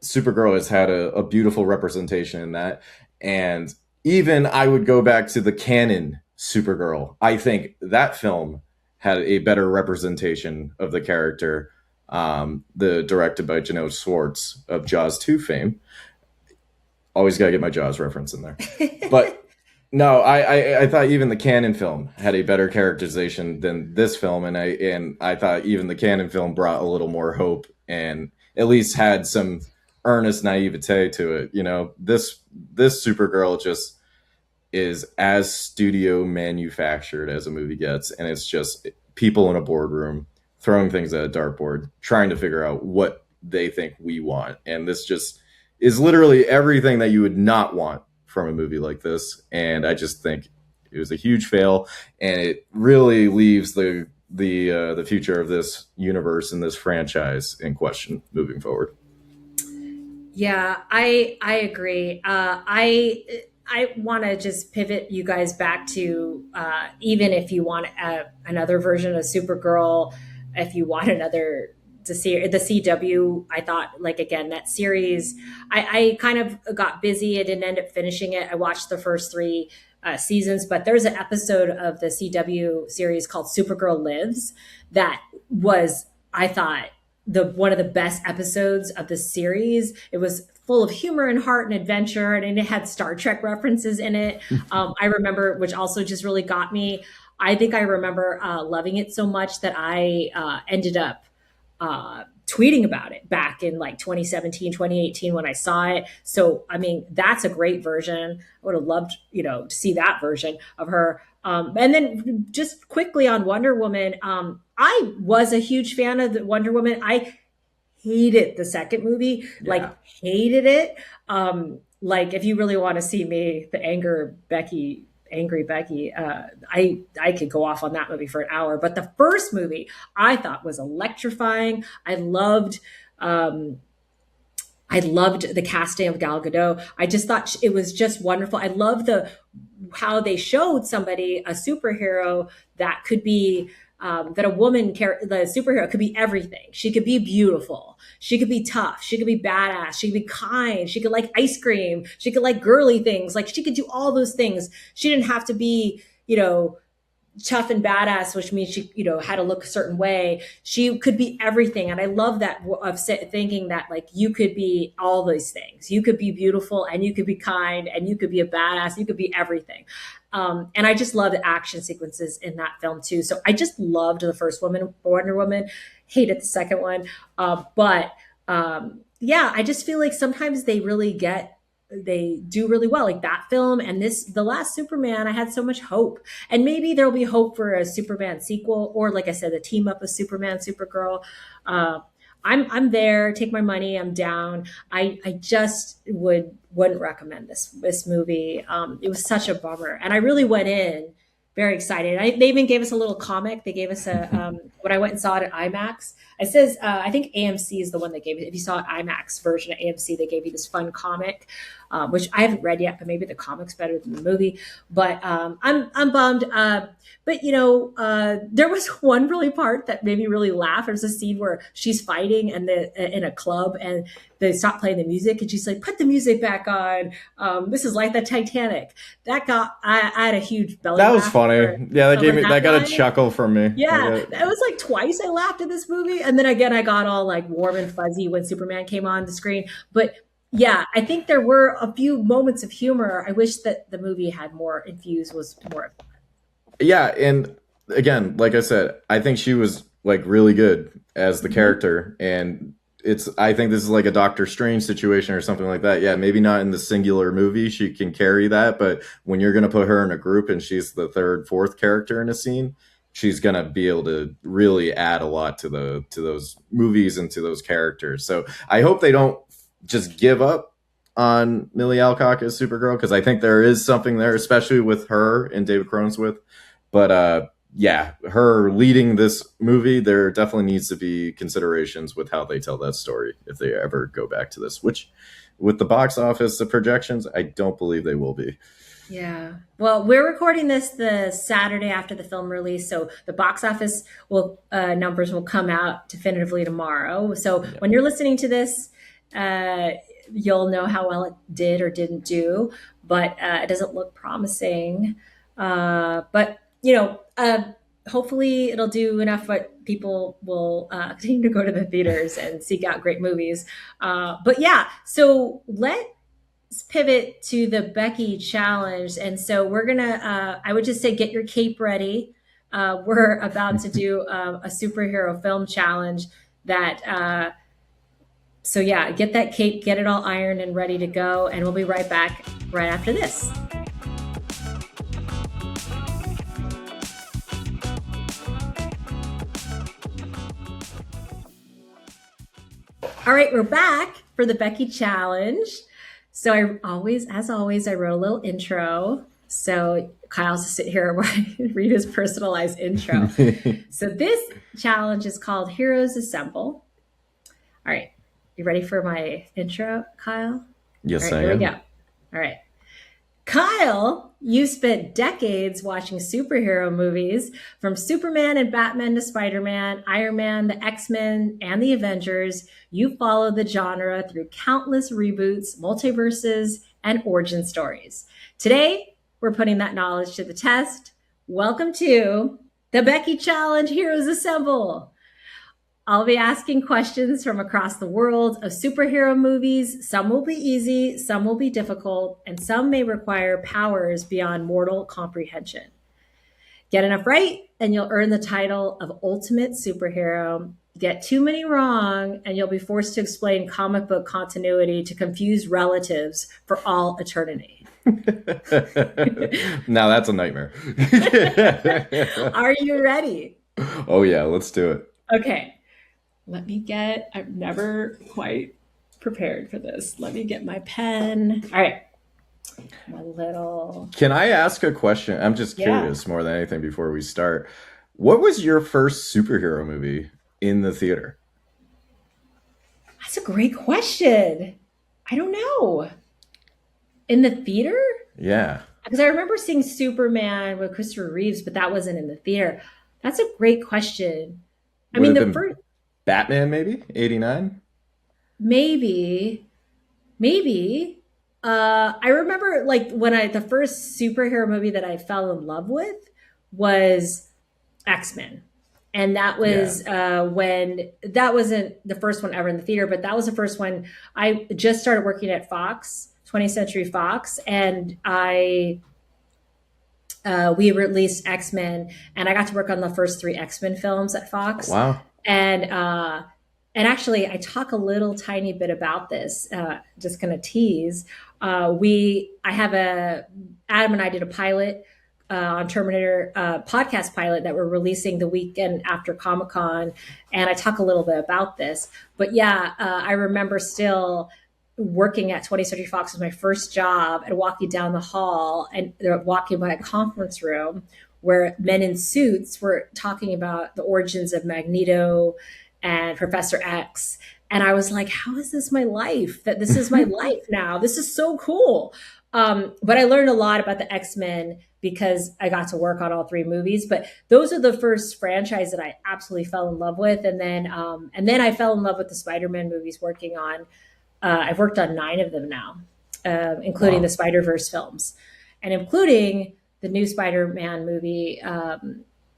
Supergirl has had a beautiful representation in that. And even I would go back to the canon Supergirl. I think that film had a better representation of the character, the directed by Janelle Schwartz of Jaws 2 fame. Always got to get my Jaws reference in there. But no, I thought even the canon film had a better characterization than this film, and I thought even the canon film brought a little more hope and at least had some earnest naivete to it. You know, this Supergirl just is as studio manufactured as a movie gets, and it's just people in a boardroom throwing things at a dartboard, trying to figure out what they think we want, and this just is literally everything that you would not want from a movie like this. And I just think it was a huge fail, and it really leaves the future of this universe and this franchise in question moving forward. Yeah, I agree. I want to just pivot you guys back to even if you want another version of Supergirl, if you want another to see the CW. I thought like again that series. I kind of got busy. I didn't end up finishing it. I watched the first three seasons, but there's an episode of the CW series called Supergirl Lives that was I thought the one of the best episodes of the series. It was full of humor and heart and adventure, and it had Star Trek references in it. I remember, which also just really got me. I think I remember loving it so much that I ended up tweeting about it back in like 2017, 2018 when I saw it. So, I mean, that's a great version. I would have loved, to see that version of her. And then just quickly on Wonder Woman, I was a huge fan of the Wonder Woman. I hated the second movie, like Yeah. hated it. Like if you really want to see me, the angry Becky, I could go off on that movie for an hour. But the first movie I thought was electrifying. Um, I loved the casting of Gal Gadot. I just thought it was just wonderful. I love the how they showed somebody a superhero that could be that a woman the superhero could be everything. She could be beautiful, she could be tough, she could be badass, she could be kind, she could like ice cream, she could like girly things, like she could do all those things. She didn't have to be tough and badass, which means she, had to look a certain way. She could be everything. And I love that of thinking that like you could be all those things. You could be beautiful and you could be kind and you could be a badass. You could be everything. And I just love the action sequences in that film too. So I just loved the first Wonder Woman, hated the second one. But yeah, I just feel like sometimes they do really well, like that film and the last Superman. I had so much hope, and maybe there'll be hope for a Superman sequel, or like I said, a team up of Superman, Supergirl. uh, I'm there, take my money, I'm down. I just wouldn't recommend this movie. It was such a bummer, and I really went in very excited. They even gave us a little comic. They gave us a when I went and saw it at IMAX. It says I think AMC is the one that gave it. If you saw an IMAX version at AMC, they gave you this fun comic, which I haven't read yet, but maybe the comic's better than the movie. But I'm bummed. But there was one really part that made me really laugh. There's a scene where she's fighting and in a club, and they stop playing the music, and she's like, "Put the music back on. This is like the Titanic." I had a huge belly That was laugh funny. Yeah, over that got a line. chuckle from me. Yeah, it was like twice I laughed at this movie, and then again I got all like warm and fuzzy when Superman came on the screen. But yeah, I think there were a few moments of humor. I wish that the movie had more infused was more. Yeah, and again, like I said, I think she was like really good as the Mhm. character, and I think this is like a Doctor Strange situation or something like that. Yeah, maybe not in the singular movie she can carry that, but when you're gonna put her in a group and she's the third, fourth character in a scene, she's gonna be able to really add a lot to those movies and to those characters. So I hope they don't just give up on Millie Alcock as Supergirl, because I think there is something there, especially with her and David Croneswith. But yeah, her leading this movie, there definitely needs to be considerations with how they tell that story if they ever go back to this, which with the box office, the projections, I don't believe they will be. Yeah. Well, we're recording this the Saturday after the film release, so the box office will numbers will come out definitively tomorrow. So Yeah. when you're listening to this, uh, you'll know how well it did or didn't do, but it doesn't look promising. But hopefully it'll do enough, but people will continue to go to the theaters and seek out great movies. But yeah, so let's pivot to the Becky challenge. And so we're going to, I would just say, get your cape ready. We're about to do a superhero film challenge so yeah, get that cape, get it all ironed and ready to go. And we'll be right back right after this. All right, we're back for the Becky challenge. So as always, I wrote a little intro. So Kyle's to sit here and read his personalized intro. So this challenge is called Heroes Assemble. All right, you ready for my intro, Kyle? Yes, All right, I here am. we go. All right. Kyle, you spent decades watching superhero movies, from Superman and Batman to Spider-Man, Iron Man, the X-Men, and the Avengers. You followed the genre through countless reboots, multiverses, and origin stories. Today, we're putting that knowledge to the test. Welcome to the Becky Challenge Heroes Assemble. I'll be asking questions from across the world of superhero movies. Some will be easy, some will be difficult, and some may require powers beyond mortal comprehension. Get enough right, and you'll earn the title of Ultimate Superhero. Get too many wrong, and you'll be forced to explain comic book continuity to confused relatives for all eternity. Now that's a nightmare. Are you ready? Oh, yeah, let's do it. Okay. I'm never quite prepared for this. Let me get my pen. All right. My little. Can I ask a question? I'm just curious more than anything before we start. What was your first superhero movie in the theater? That's a great question. I don't know. In the theater? Yeah. Because I remember seeing Superman with Christopher Reeves, but that wasn't in the theater. That's a great question. I mean, the first. Batman, maybe 89. Maybe. I remember like the first superhero movie that I fell in love with was X-Men. And that was when that wasn't the first one ever in the theater, but that was the first one. I just started working at Fox, 20th Century Fox, and we released X-Men, and I got to work on the first 3 X-Men films at Fox. Wow. And actually, I talk a little tiny bit about this. Just going to tease. Adam and I did a pilot on Terminator, podcast pilot that we're releasing the weekend after Comic-Con, and I talk a little bit about this. But yeah, I remember still working at 20th Century Fox was my first job, and walking down the hall, and they're walking by a conference room where men in suits were talking about the origins of Magneto and Professor X. And I was like, how is this my life? That this is my life now. This is so cool. But I learned a lot about the X-Men because I got to work on all 3 movies. But those are the first franchise that I absolutely fell in love with. And then I fell in love with the Spider-Man movies working on. I've worked on 9 of them now, including the Spider-Verse films, and including the new Spider-Man movie,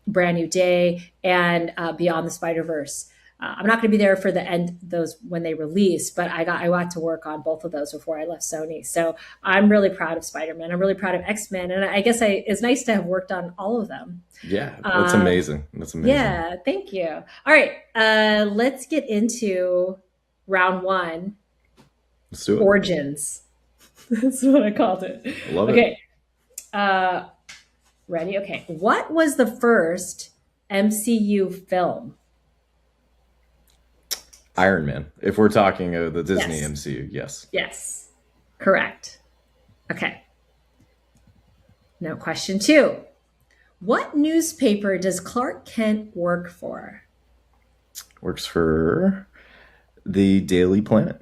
Brand New Day, and Beyond the Spider-Verse. I'm not going to be there for the end, those when they release, but I got to work on both of those before I left Sony. So I'm really proud of Spider-Man. I'm really proud of X-Men. And I guess it's nice to have worked on all of them. Yeah, that's amazing. That's amazing. Yeah, thank you. All right, let's get into round 1. Let's do it. Origins. That's what I called it. I love it. Okay. Ready? Okay. What was the first MCU film? Iron Man. If we're talking the Disney MCU, yes. Yes. Correct. Okay. Now, question 2. What newspaper does Clark Kent work for? Works for the Daily Planet.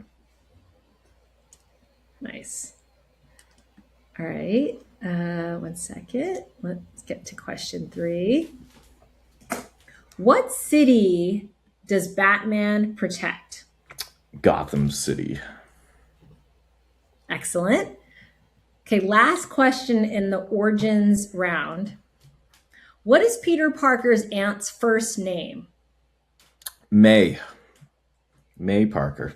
Nice. All right. One second. Let's get to question 3. What city does Batman protect? Gotham City. Excellent. Okay, last question in the origins round. What is Peter Parker's aunt's first name? May Parker.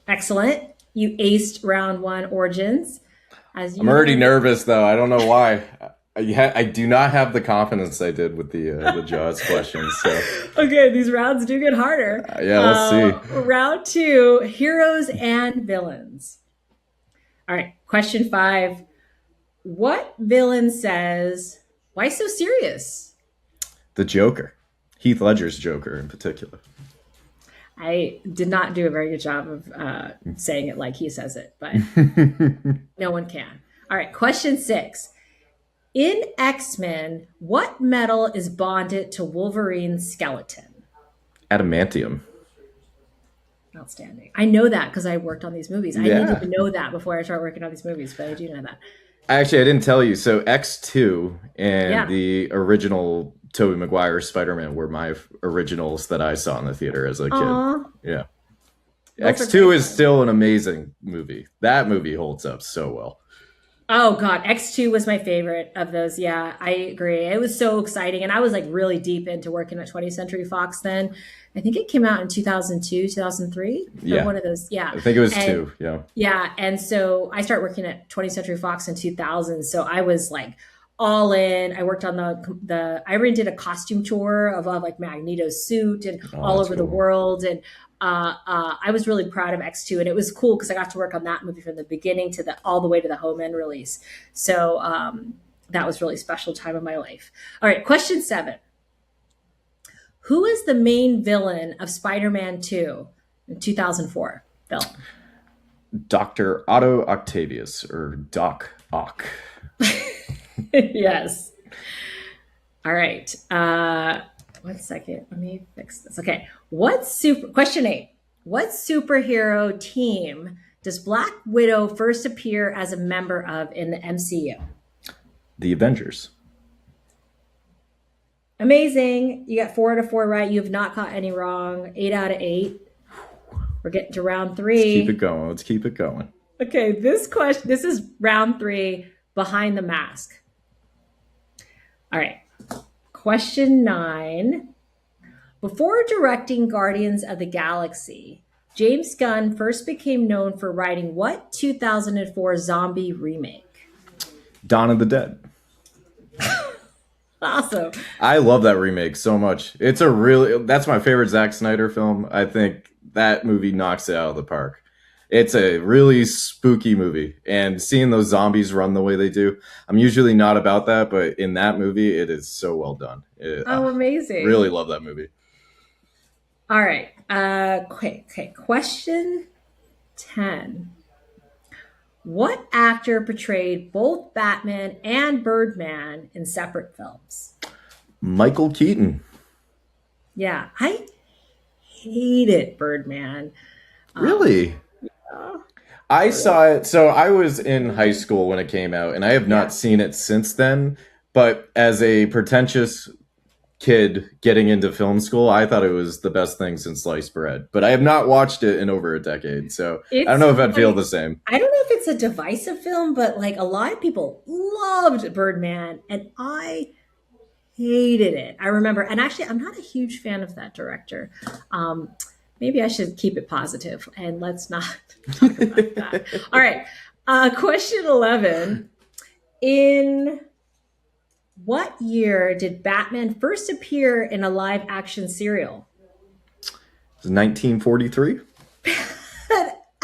Excellent. You aced round 1 origins. I'm already nervous, though. I don't know why. I do not have the confidence I did with the Jaws questions. So. Okay, these rounds do get harder. Yeah, let's see. Round 2, heroes and villains. All right, question 5. What villain says, "Why so serious?" The Joker. Heath Ledger's Joker in particular. I did not do a very good job of saying it like he says it, but no one can. All right, question 6. In X-Men, what metal is bonded to Wolverine's skeleton? Adamantium. Outstanding. I know that because I worked on these movies. I didn't even know that before I started working on these movies, but I do know that. Actually, I didn't tell you. So X2 and the original Tobey Maguire Spider-Man were my originals that I saw in the theater as a kid. Yeah. Those X2 is still an amazing movie. That movie holds up so well. Oh God, X2 was my favorite of those. Yeah, I agree. It was so exciting. And I was like really deep into working at 20th Century Fox then. I think it came out in 2002, 2003. Yeah. One of those. Yeah. I think it was 2. Yeah. Yeah. And so I started working at 20th Century Fox in 2000. So I was like all in. I worked on I did a costume tour of like Magneto's suit and all over the world. And I was really proud of X2, and it was cool because I got to work on that movie from the beginning to all the way to the home end release. So that was really special time of my life. All right, question 7. Who is the main villain of Spider-Man 2 in 2004 film? Dr. Otto Octavius, or Doc Ock. Yes. All right. 1 second. Let me fix this. Okay. Question 8. What superhero team does Black Widow first appear as a member of in the MCU? The Avengers. Amazing. You got 4 out of 4 right. You have not caught any wrong. 8 out of 8. We're getting to round 3. Let's keep it going. Okay. This is round 3, behind the mask. All right. Question 9. Before directing Guardians of the Galaxy, James Gunn first became known for writing what 2004 zombie remake? Dawn of the Dead. Awesome. I love that remake so much. That's my favorite Zack Snyder film. I think that movie knocks it out of the park. It's a really spooky movie, and seeing those zombies run the way they do, I'm usually not about that, but in that movie, it is so well done. Amazing. Really love that movie. All right. Okay. Question 10. What actor portrayed both Batman and Birdman in separate films? Michael Keaton. Yeah, I hated Birdman. Really? I saw it. So I was in high school when it came out, and I have not seen it since then. But as a pretentious kid getting into film school, I thought it was the best thing since sliced bread. But I have not watched it in over a decade, so I don't know if I'd feel the same. I don't know if it's a divisive film, but like a lot of people loved Birdman, and I hated it. I remember, and actually, I'm not a huge fan of that director. Maybe I should keep it positive and let's not talk about that. All right. Question 11. In what year did Batman first appear in a live action serial? It was 1943.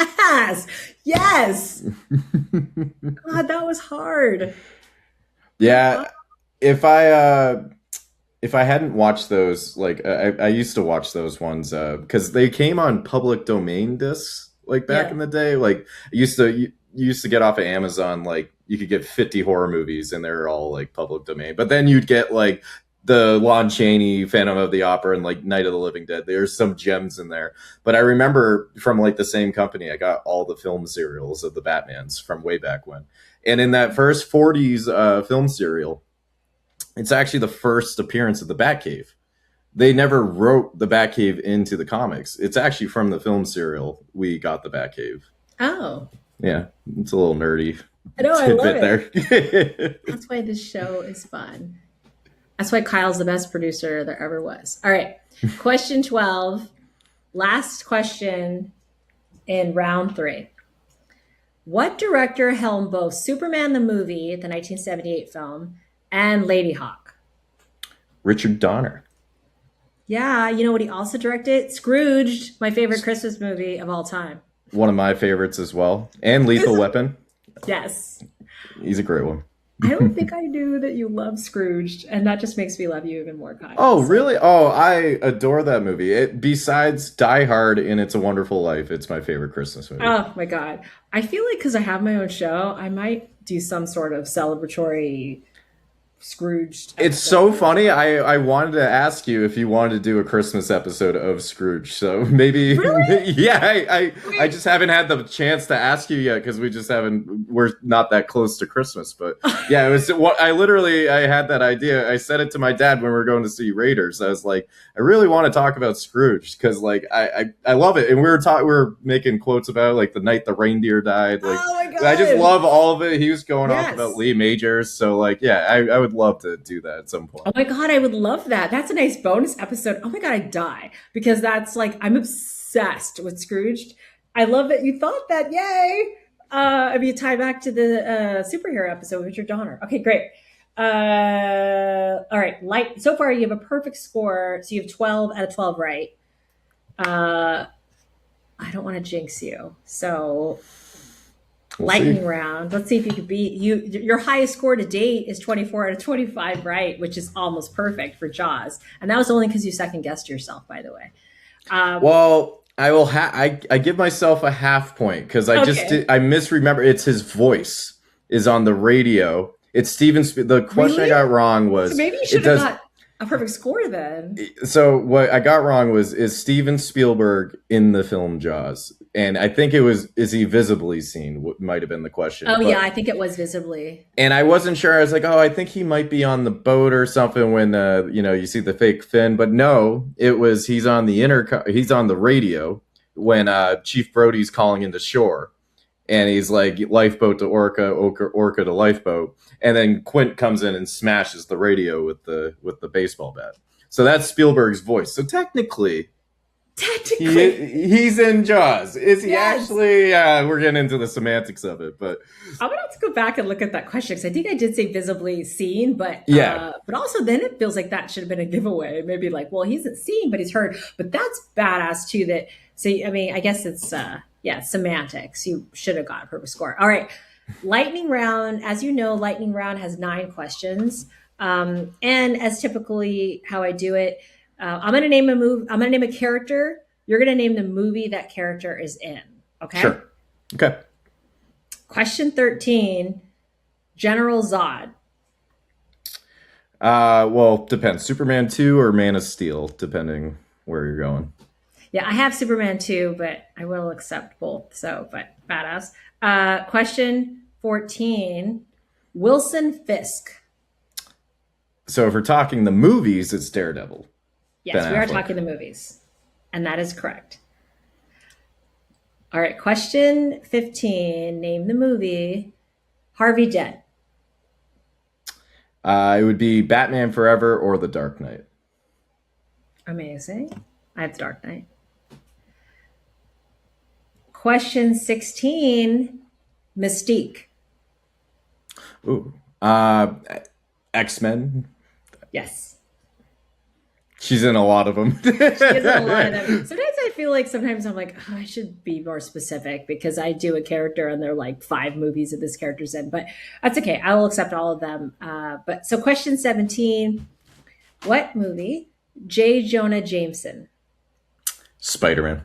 Ass. Yes. God, that was hard. Yeah. If I hadn't watched those, like I used to watch those ones because they came on public domain discs like back in the day. Like you used to get off of Amazon, like you could get 50 horror movies and they're all like public domain. But then you'd get like the Lon Chaney, Phantom of the Opera, and like Night of the Living Dead. There's some gems in there. But I remember from like the same company, I got all the film serials of the Batmans from way back when. And in that first 40s film serial, it's actually the first appearance of the Batcave. They never wrote the Batcave into the comics. It's actually from the film serial we got the Batcave. Oh. Yeah, it's a little nerdy. I know, I love it. There. That's why this show is fun. That's why Kyle's the best producer there ever was. All right. Question 12. Last question in round 3. What director helmed both Superman the movie, the 1978 film, and Lady Hawk? Richard Donner. Yeah, you know what he also directed? Scrooged, my favorite Christmas movie of all time. One of my favorites as well. And Lethal Weapon. Yes. He's a great one. I don't think I knew that you love Scrooged, and that just makes me love you even more, Kyle. Oh, really? Oh, I adore that movie. Besides Die Hard and It's a Wonderful Life, it's my favorite Christmas movie. Oh, my God. I feel like because I have my own show, I might do some sort of celebratory Scrooged episode. It's so funny. I wanted to ask you if you wanted to do a Christmas episode of Scrooge. So maybe, really? Yeah, I just haven't had the chance to ask you yet because we're not that close to Christmas. But yeah, it was what I had that idea. I said it to my dad when we were going to see Raiders. I was like, I really want to talk about Scrooge because like I love it. And we were making quotes about it, like the night the reindeer died. Like, oh my God. I just love all of it. He was going off about Lee Majors. So like, yeah, I would love to do that at some point. Oh my God, I would love that. That's a nice bonus episode. Oh my God, I'd die because that's like, I'm obsessed with Scrooged. I love that you thought that. Yay. I mean, tie back to the superhero episode with Richard Donner. Okay, great. All right. So far, you have a perfect score. So you have 12 out of 12 right. I don't want to jinx you. So lightning round. Let's see if you could beat you. Your highest score to date is 24 out of 25 right, which is almost perfect for Jaws. And that was only because you second guessed yourself, by the way. Well, I will. I give myself a half point because I misremember. It's his voice is on the radio. It's Steven. The question really? I got wrong was. So maybe you should have got a perfect score then. So what I got wrong is Steven Spielberg in the film Jaws. And I think it was, is he visibly seen? Might have been the question. Oh, yeah, I think it was visibly. And I wasn't sure. I was like, I think he might be on the boat or something when, you see the fake fin. But no, it was, he's on the radio when Chief Brody's calling into shore. And he's like, lifeboat to Orca, Orca to lifeboat. And then Quint comes in and smashes the radio with the baseball bat. So that's Spielberg's voice. So technically... he's in Jaws. Is he actually? We're getting into the semantics of it, but I'm gonna have to go back and look at that question because I think I did say visibly seen, but but also then it feels like that should have been a giveaway. Maybe like, well, he's seen, but he's heard. But that's badass too. I guess it's semantics. You should have got a perfect score. All right, lightning round. As you know, lightning round has 9 questions, and as typically how I do it. I'm going to name a movie. I'm going to name a character. You're going to name the movie that character is in. Okay. Sure. Okay. Question 13. General Zod. Well, depends. Superman 2 or Man of Steel, depending where you're going. Yeah, I have Superman 2, but I will accept both. So, but badass. Question 14. Wilson Fisk. So if we're talking the movies, it's Daredevil. Yes, we are talking the movies. And that is correct. All right, question 15. Name the movie. Harvey Dent. It would be Batman Forever or The Dark Knight. Amazing. I have The Dark Knight. Question 16. Mystique. Ooh. X-Men. Yes. She's in a lot of them. She is in a lot of them. Sometimes I feel like I'm like, I should be more specific because I do a character and there are like 5 movies that this character's in. But that's okay. I will accept all of them. But so question 17. What movie? J. Jonah Jameson. Spider-Man.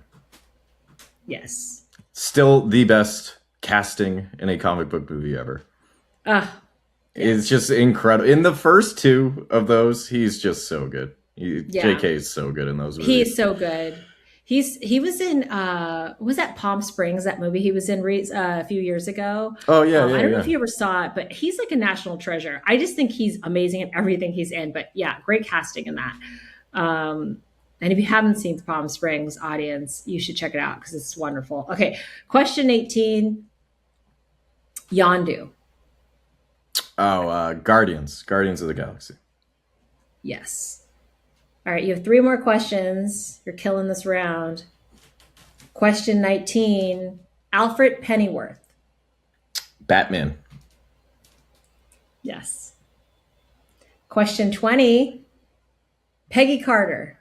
Yes. Still the best casting in a comic book movie ever. is just incredible. In the first two of those, he's just so good. JK is so good in those movies. He's so good. He was in was that Palm Springs, that movie he was in a few years ago. Oh yeah, I don't know if you ever saw it, but he's like a national treasure. I just think he's amazing in everything he's in. But yeah, great casting in that. And if you haven't seen Palm Springs, audience, you should check it out because it's wonderful. Okay, question 18. Yondu. Oh, Guardians of the Galaxy. Yes. All right, you have 3 more questions. You're killing this round. Question 19. Alfred Pennyworth. Batman. Yes. Question 20. Peggy Carter.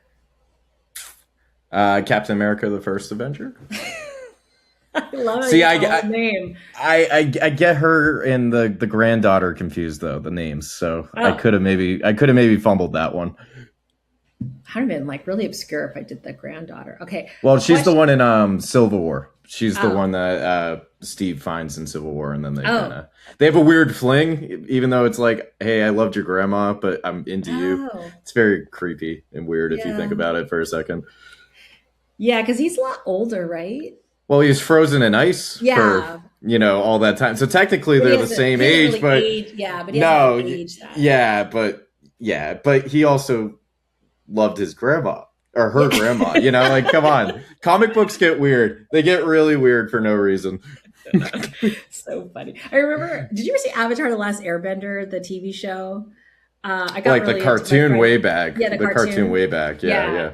Captain America: The First Avenger. I love it. See, I name. I get her and the granddaughter confused though, the names. So I could have maybe fumbled that one. I'd have been like really obscure if I did the granddaughter. Okay. Well, she's the one in Civil War. She's the one that Steve finds in Civil War, and then they have a weird fling, even though it's like, hey, I loved your grandma, but I'm into you. It's very creepy and weird if you think about it for a second. Yeah, because he's a lot older, right? Well, he was frozen in ice for, all that time. So technically they're the same age, but but he hasn't aged that. But he also loved his grandma or her grandma, like, come on. Comic books get weird. They get really weird for no reason. So funny. I remember, did you ever see Avatar: The Last Airbender, the TV show? I got like really the cartoon way back. Yeah, the cartoon way back. Yeah.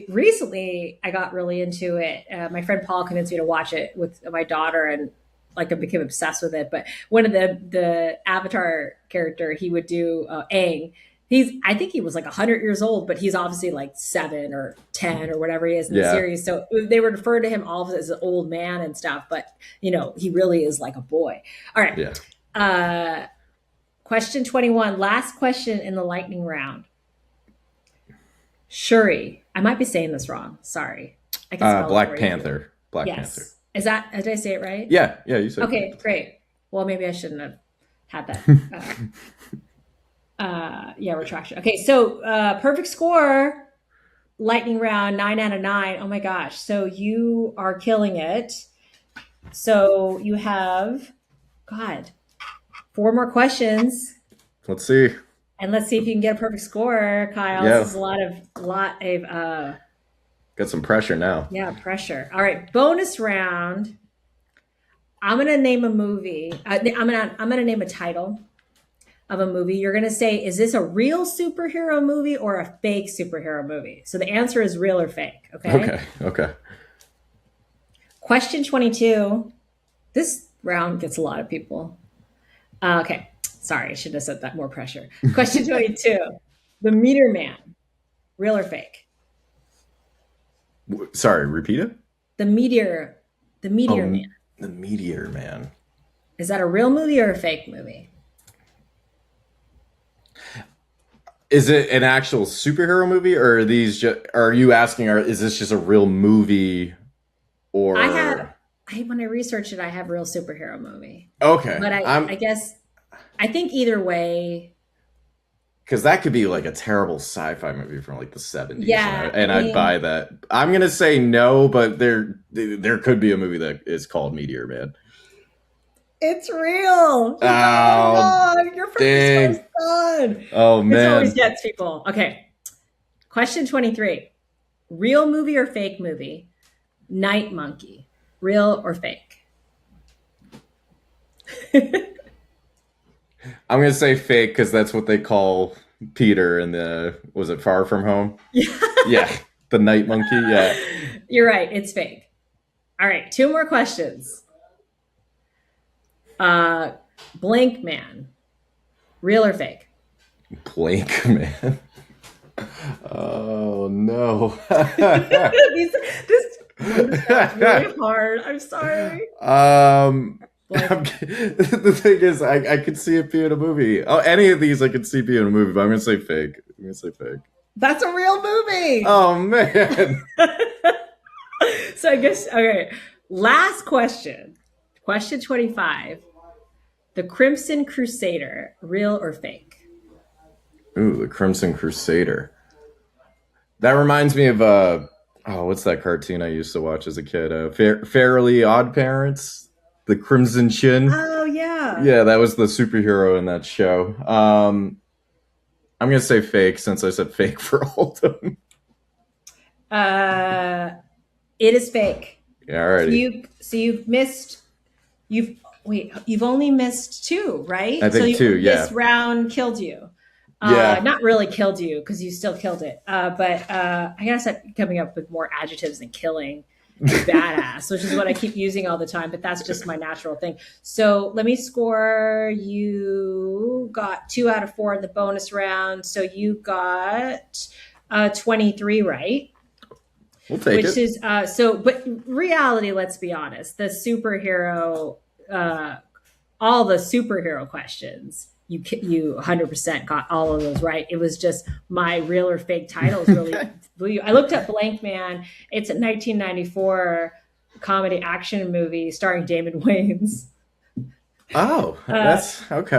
Recently I got really into it. My friend Paul convinced me to watch it with my daughter, and like I became obsessed with it. But one of the Avatar character, he would do Aang. I think he was like 100 years old, but he's obviously like 7 or 10 or whatever he is in the series. So they would refer to him all as an old man and stuff, but he really is like a boy. All right. Yeah. Question 21, last question in the lightning round. Shuri. I might be saying this wrong. Sorry. I can spell Black Panther. Black Panther. Is that, did I say it right? Yeah, you said okay, great. Well, maybe I shouldn't have had that. Retraction. Okay, so perfect score, lightning round, 9 out of 9. Oh my gosh. So you are killing it. So you have, 4 more questions. Let's see. And let's see if you can get a perfect score, Kyle. Yeah. This is a lot of got some pressure now. Yeah, pressure. All right, bonus round. I'm gonna name a movie. I'm gonna name a title of a movie. You're gonna say, is this a real superhero movie or a fake superhero movie? So the answer is real or fake. Okay. Question 22. This round gets a lot of people. Okay. Sorry, I should have said that, more pressure. Question 22. The Meteor Man. Real or fake? Sorry, repeat it? The Meteor Man. The Meteor Man. Is that a real movie or a fake movie? Is it an actual superhero movie, or are you asking, is this just a real movie? Or when I researched it, I have real superhero movie. Okay. But I guess I think either way, because that could be like a terrible sci-fi movie from like the 70s. Yeah, I'd buy that. I'm gonna say no, but there could be a movie that is called Meteor Man. It's real. Oh, your first gone. Oh man, this always gets people. Okay, question 23: real movie or fake movie? Night Monkey, real or fake? I'm gonna say fake because that's what they call Peter in was it Far From Home? Yeah, the Night Monkey. Yeah, you're right. It's fake. All right, 2 more questions. Blank Man, real or fake? Blank Man. Oh no. This is really hard. I'm sorry. The thing is, I could see it being a movie. Oh, any of these I could see being a movie, but I'm gonna say fake. That's a real movie. Oh man. So I guess, okay. Last question. Question 25. The Crimson Crusader, real or fake? Ooh, the Crimson Crusader. That reminds me of oh, what's that cartoon I used to watch as a kid? Fairly Odd Parents, the Crimson Chin. Oh yeah. Yeah, that was the superhero in that show. I'm gonna say fake since I said fake for Oldham. Uh, it is fake. Yeah, alrighty. You've missed you've wait you've only missed two, I right? So think two. this Yeah, round killed you. yeah. Not really killed you because you still killed it. But I gotta start coming up with more adjectives than killing and badass, which is what I keep using all the time. But that's just my natural thing. So let me score. You got 2 out of 4 in the bonus round. So you got 23 right, We'll take which it. is so. But reality, let's be honest, the superhero, uh, all the superhero questions. You 100% got all of those right. It was just my real or fake titles really blew you. I looked up Blank Man. It's a 1994 comedy action movie starring Damon Wayans. Oh, Uh, that's okay.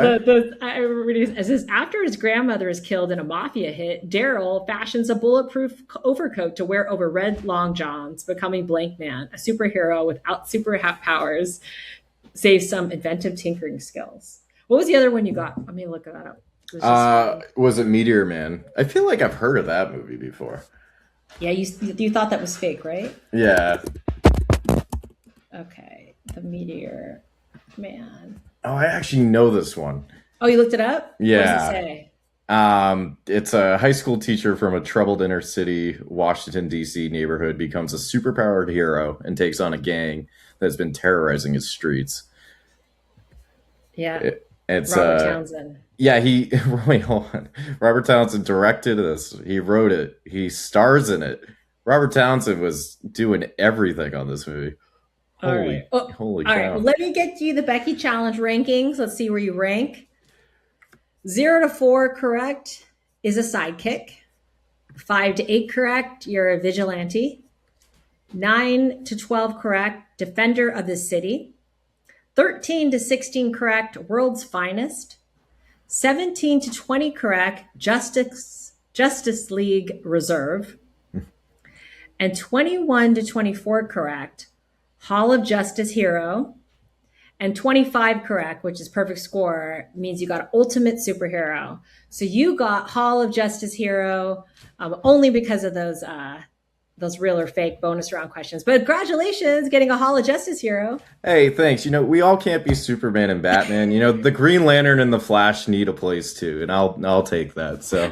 I remember it says after his grandmother is killed in a mafia hit, Daryl fashions a bulletproof overcoat to wear over red long johns, becoming Blank Man, a superhero without super powers, save some inventive tinkering skills. What was the other one you got? Let me look that up. It was just funny. Was it Meteor Man? I feel like I've heard of that movie before. Yeah, you thought that was fake, right? Yeah. Okay, the Meteor Man. Oh, I actually know this one. Oh, you looked it up? What does it Yeah. say? It's a high school teacher from a troubled inner city Washington D.C. neighborhood becomes a superpowered hero and takes on a gang that's been terrorizing his streets. Yeah, It's Robert Townsend. yeah, he wait, hold on. Robert Townsend directed this. He wrote it. He stars in it. Robert Townsend was doing everything on this movie. All right. Holy, Oh, holy all right. Well, cow. let me get you the Becky Challenge rankings. Let's see where you rank. 0 to 4 correct is a sidekick. 5 to 8 correct, you're a vigilante. 9 to 12 correct, defender of the city. 13 to 16 correct, world's finest. 17 to 20 correct, Justice League Reserve. And 21 to 24 correct, Hall of Justice Hero. And 25 correct, which is perfect score, means you got ultimate superhero. So you got Hall of Justice Hero only because of those real or fake bonus round questions. But congratulations, getting a Hall of Justice Hero. Hey, thanks. We all can't be Superman and Batman. The Green Lantern and the Flash need a place too, and I'll take that. So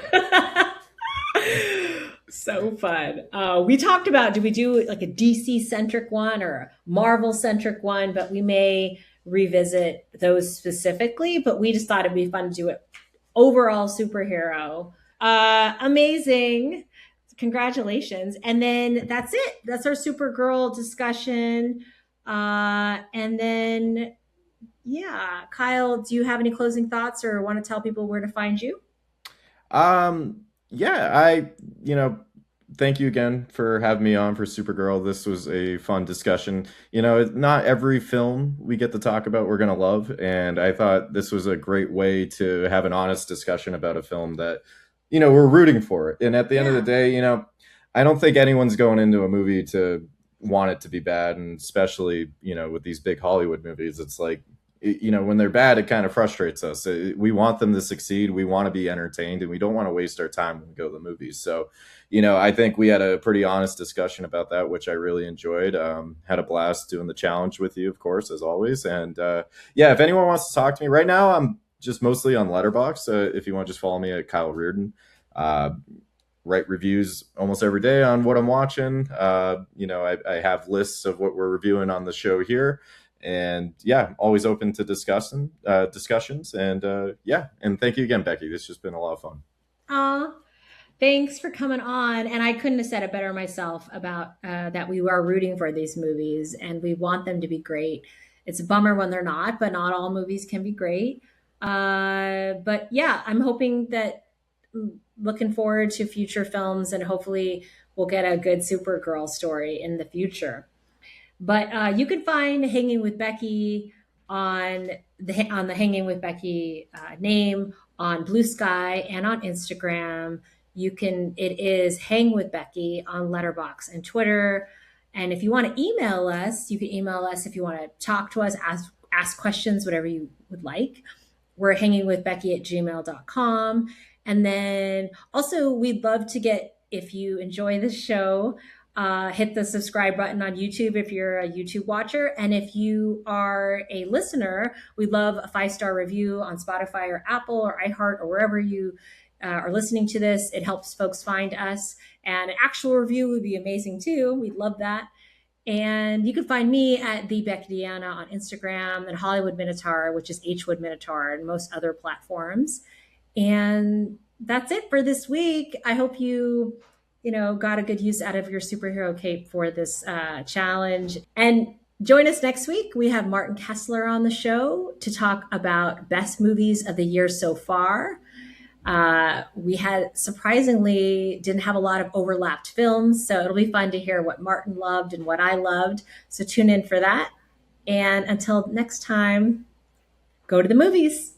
So fun. We talked about, do we do like a DC centric one or a Marvel centric one? But we may revisit those specifically. But we just thought it'd be fun to do it overall superhero. Amazing. Congratulations. And then that's it. That's our Supergirl discussion. And then, yeah, Kyle, do you have any closing thoughts or want to tell people where to find you? yeah, thank you again for having me on for Supergirl. This was a fun discussion. Not every film we get to talk about we're gonna love, and I thought this was a great way to have an honest discussion about a film that we're rooting for it. And at the end of the Yeah. day, I don't think anyone's going into a movie to want it to be bad, and especially with these big Hollywood movies, it's like when they're bad, it kind of frustrates us. We want them to succeed. We want to be entertained, and we don't want to waste our time when we go to the movies. So, I think we had a pretty honest discussion about that, which I really enjoyed. Had a blast doing the challenge with you, of course, as always. And yeah, if anyone wants to talk to me right now, I'm just mostly on Letterboxd. If you want to just follow me at Kyle Reardon. Uh, write reviews almost every day on what I'm watching. I have lists of what we're reviewing on the show here. And yeah, always open to discussions. And yeah, and thank you again, Becky. This has just been a lot of fun. Aw, thanks for coming on. And I couldn't have said it better myself about that we are rooting for these movies and we want them to be great. It's a bummer when they're not, but not all movies can be great. But yeah, I'm hoping that looking forward to future films and hopefully we'll get a good Supergirl story in the future. But you can find Hanging with Becky on on the Hanging with Becky name on Blue Sky and on Instagram. It is Hang with Becky on Letterbox and Twitter. And if you want to email us, you can email us if you want to talk to us, ask questions, whatever you would like. We're hangingwithbecky@gmail.com. And then also, we'd love to get, if you enjoy the show, hit the subscribe button on YouTube if you're a YouTube watcher. And if you are a listener, we'd love a 5-star review on Spotify or Apple or iHeart or wherever you are listening to this. It helps folks find us. And an actual review would be amazing too. We'd love that. And you can find me at the Becky Deanna on Instagram and Hollywood Minotaur, which is Hwood Minotaur, and most other platforms. And that's it for this week. I hope you got a good use out of your superhero cape for this challenge. And join us next week. We have Martin Kessler on the show to talk about best movies of the year so far. We had surprisingly didn't have a lot of overlapped films, so it'll be fun to hear what Martin loved and what I loved. So tune in for that. And until next time, go to the movies.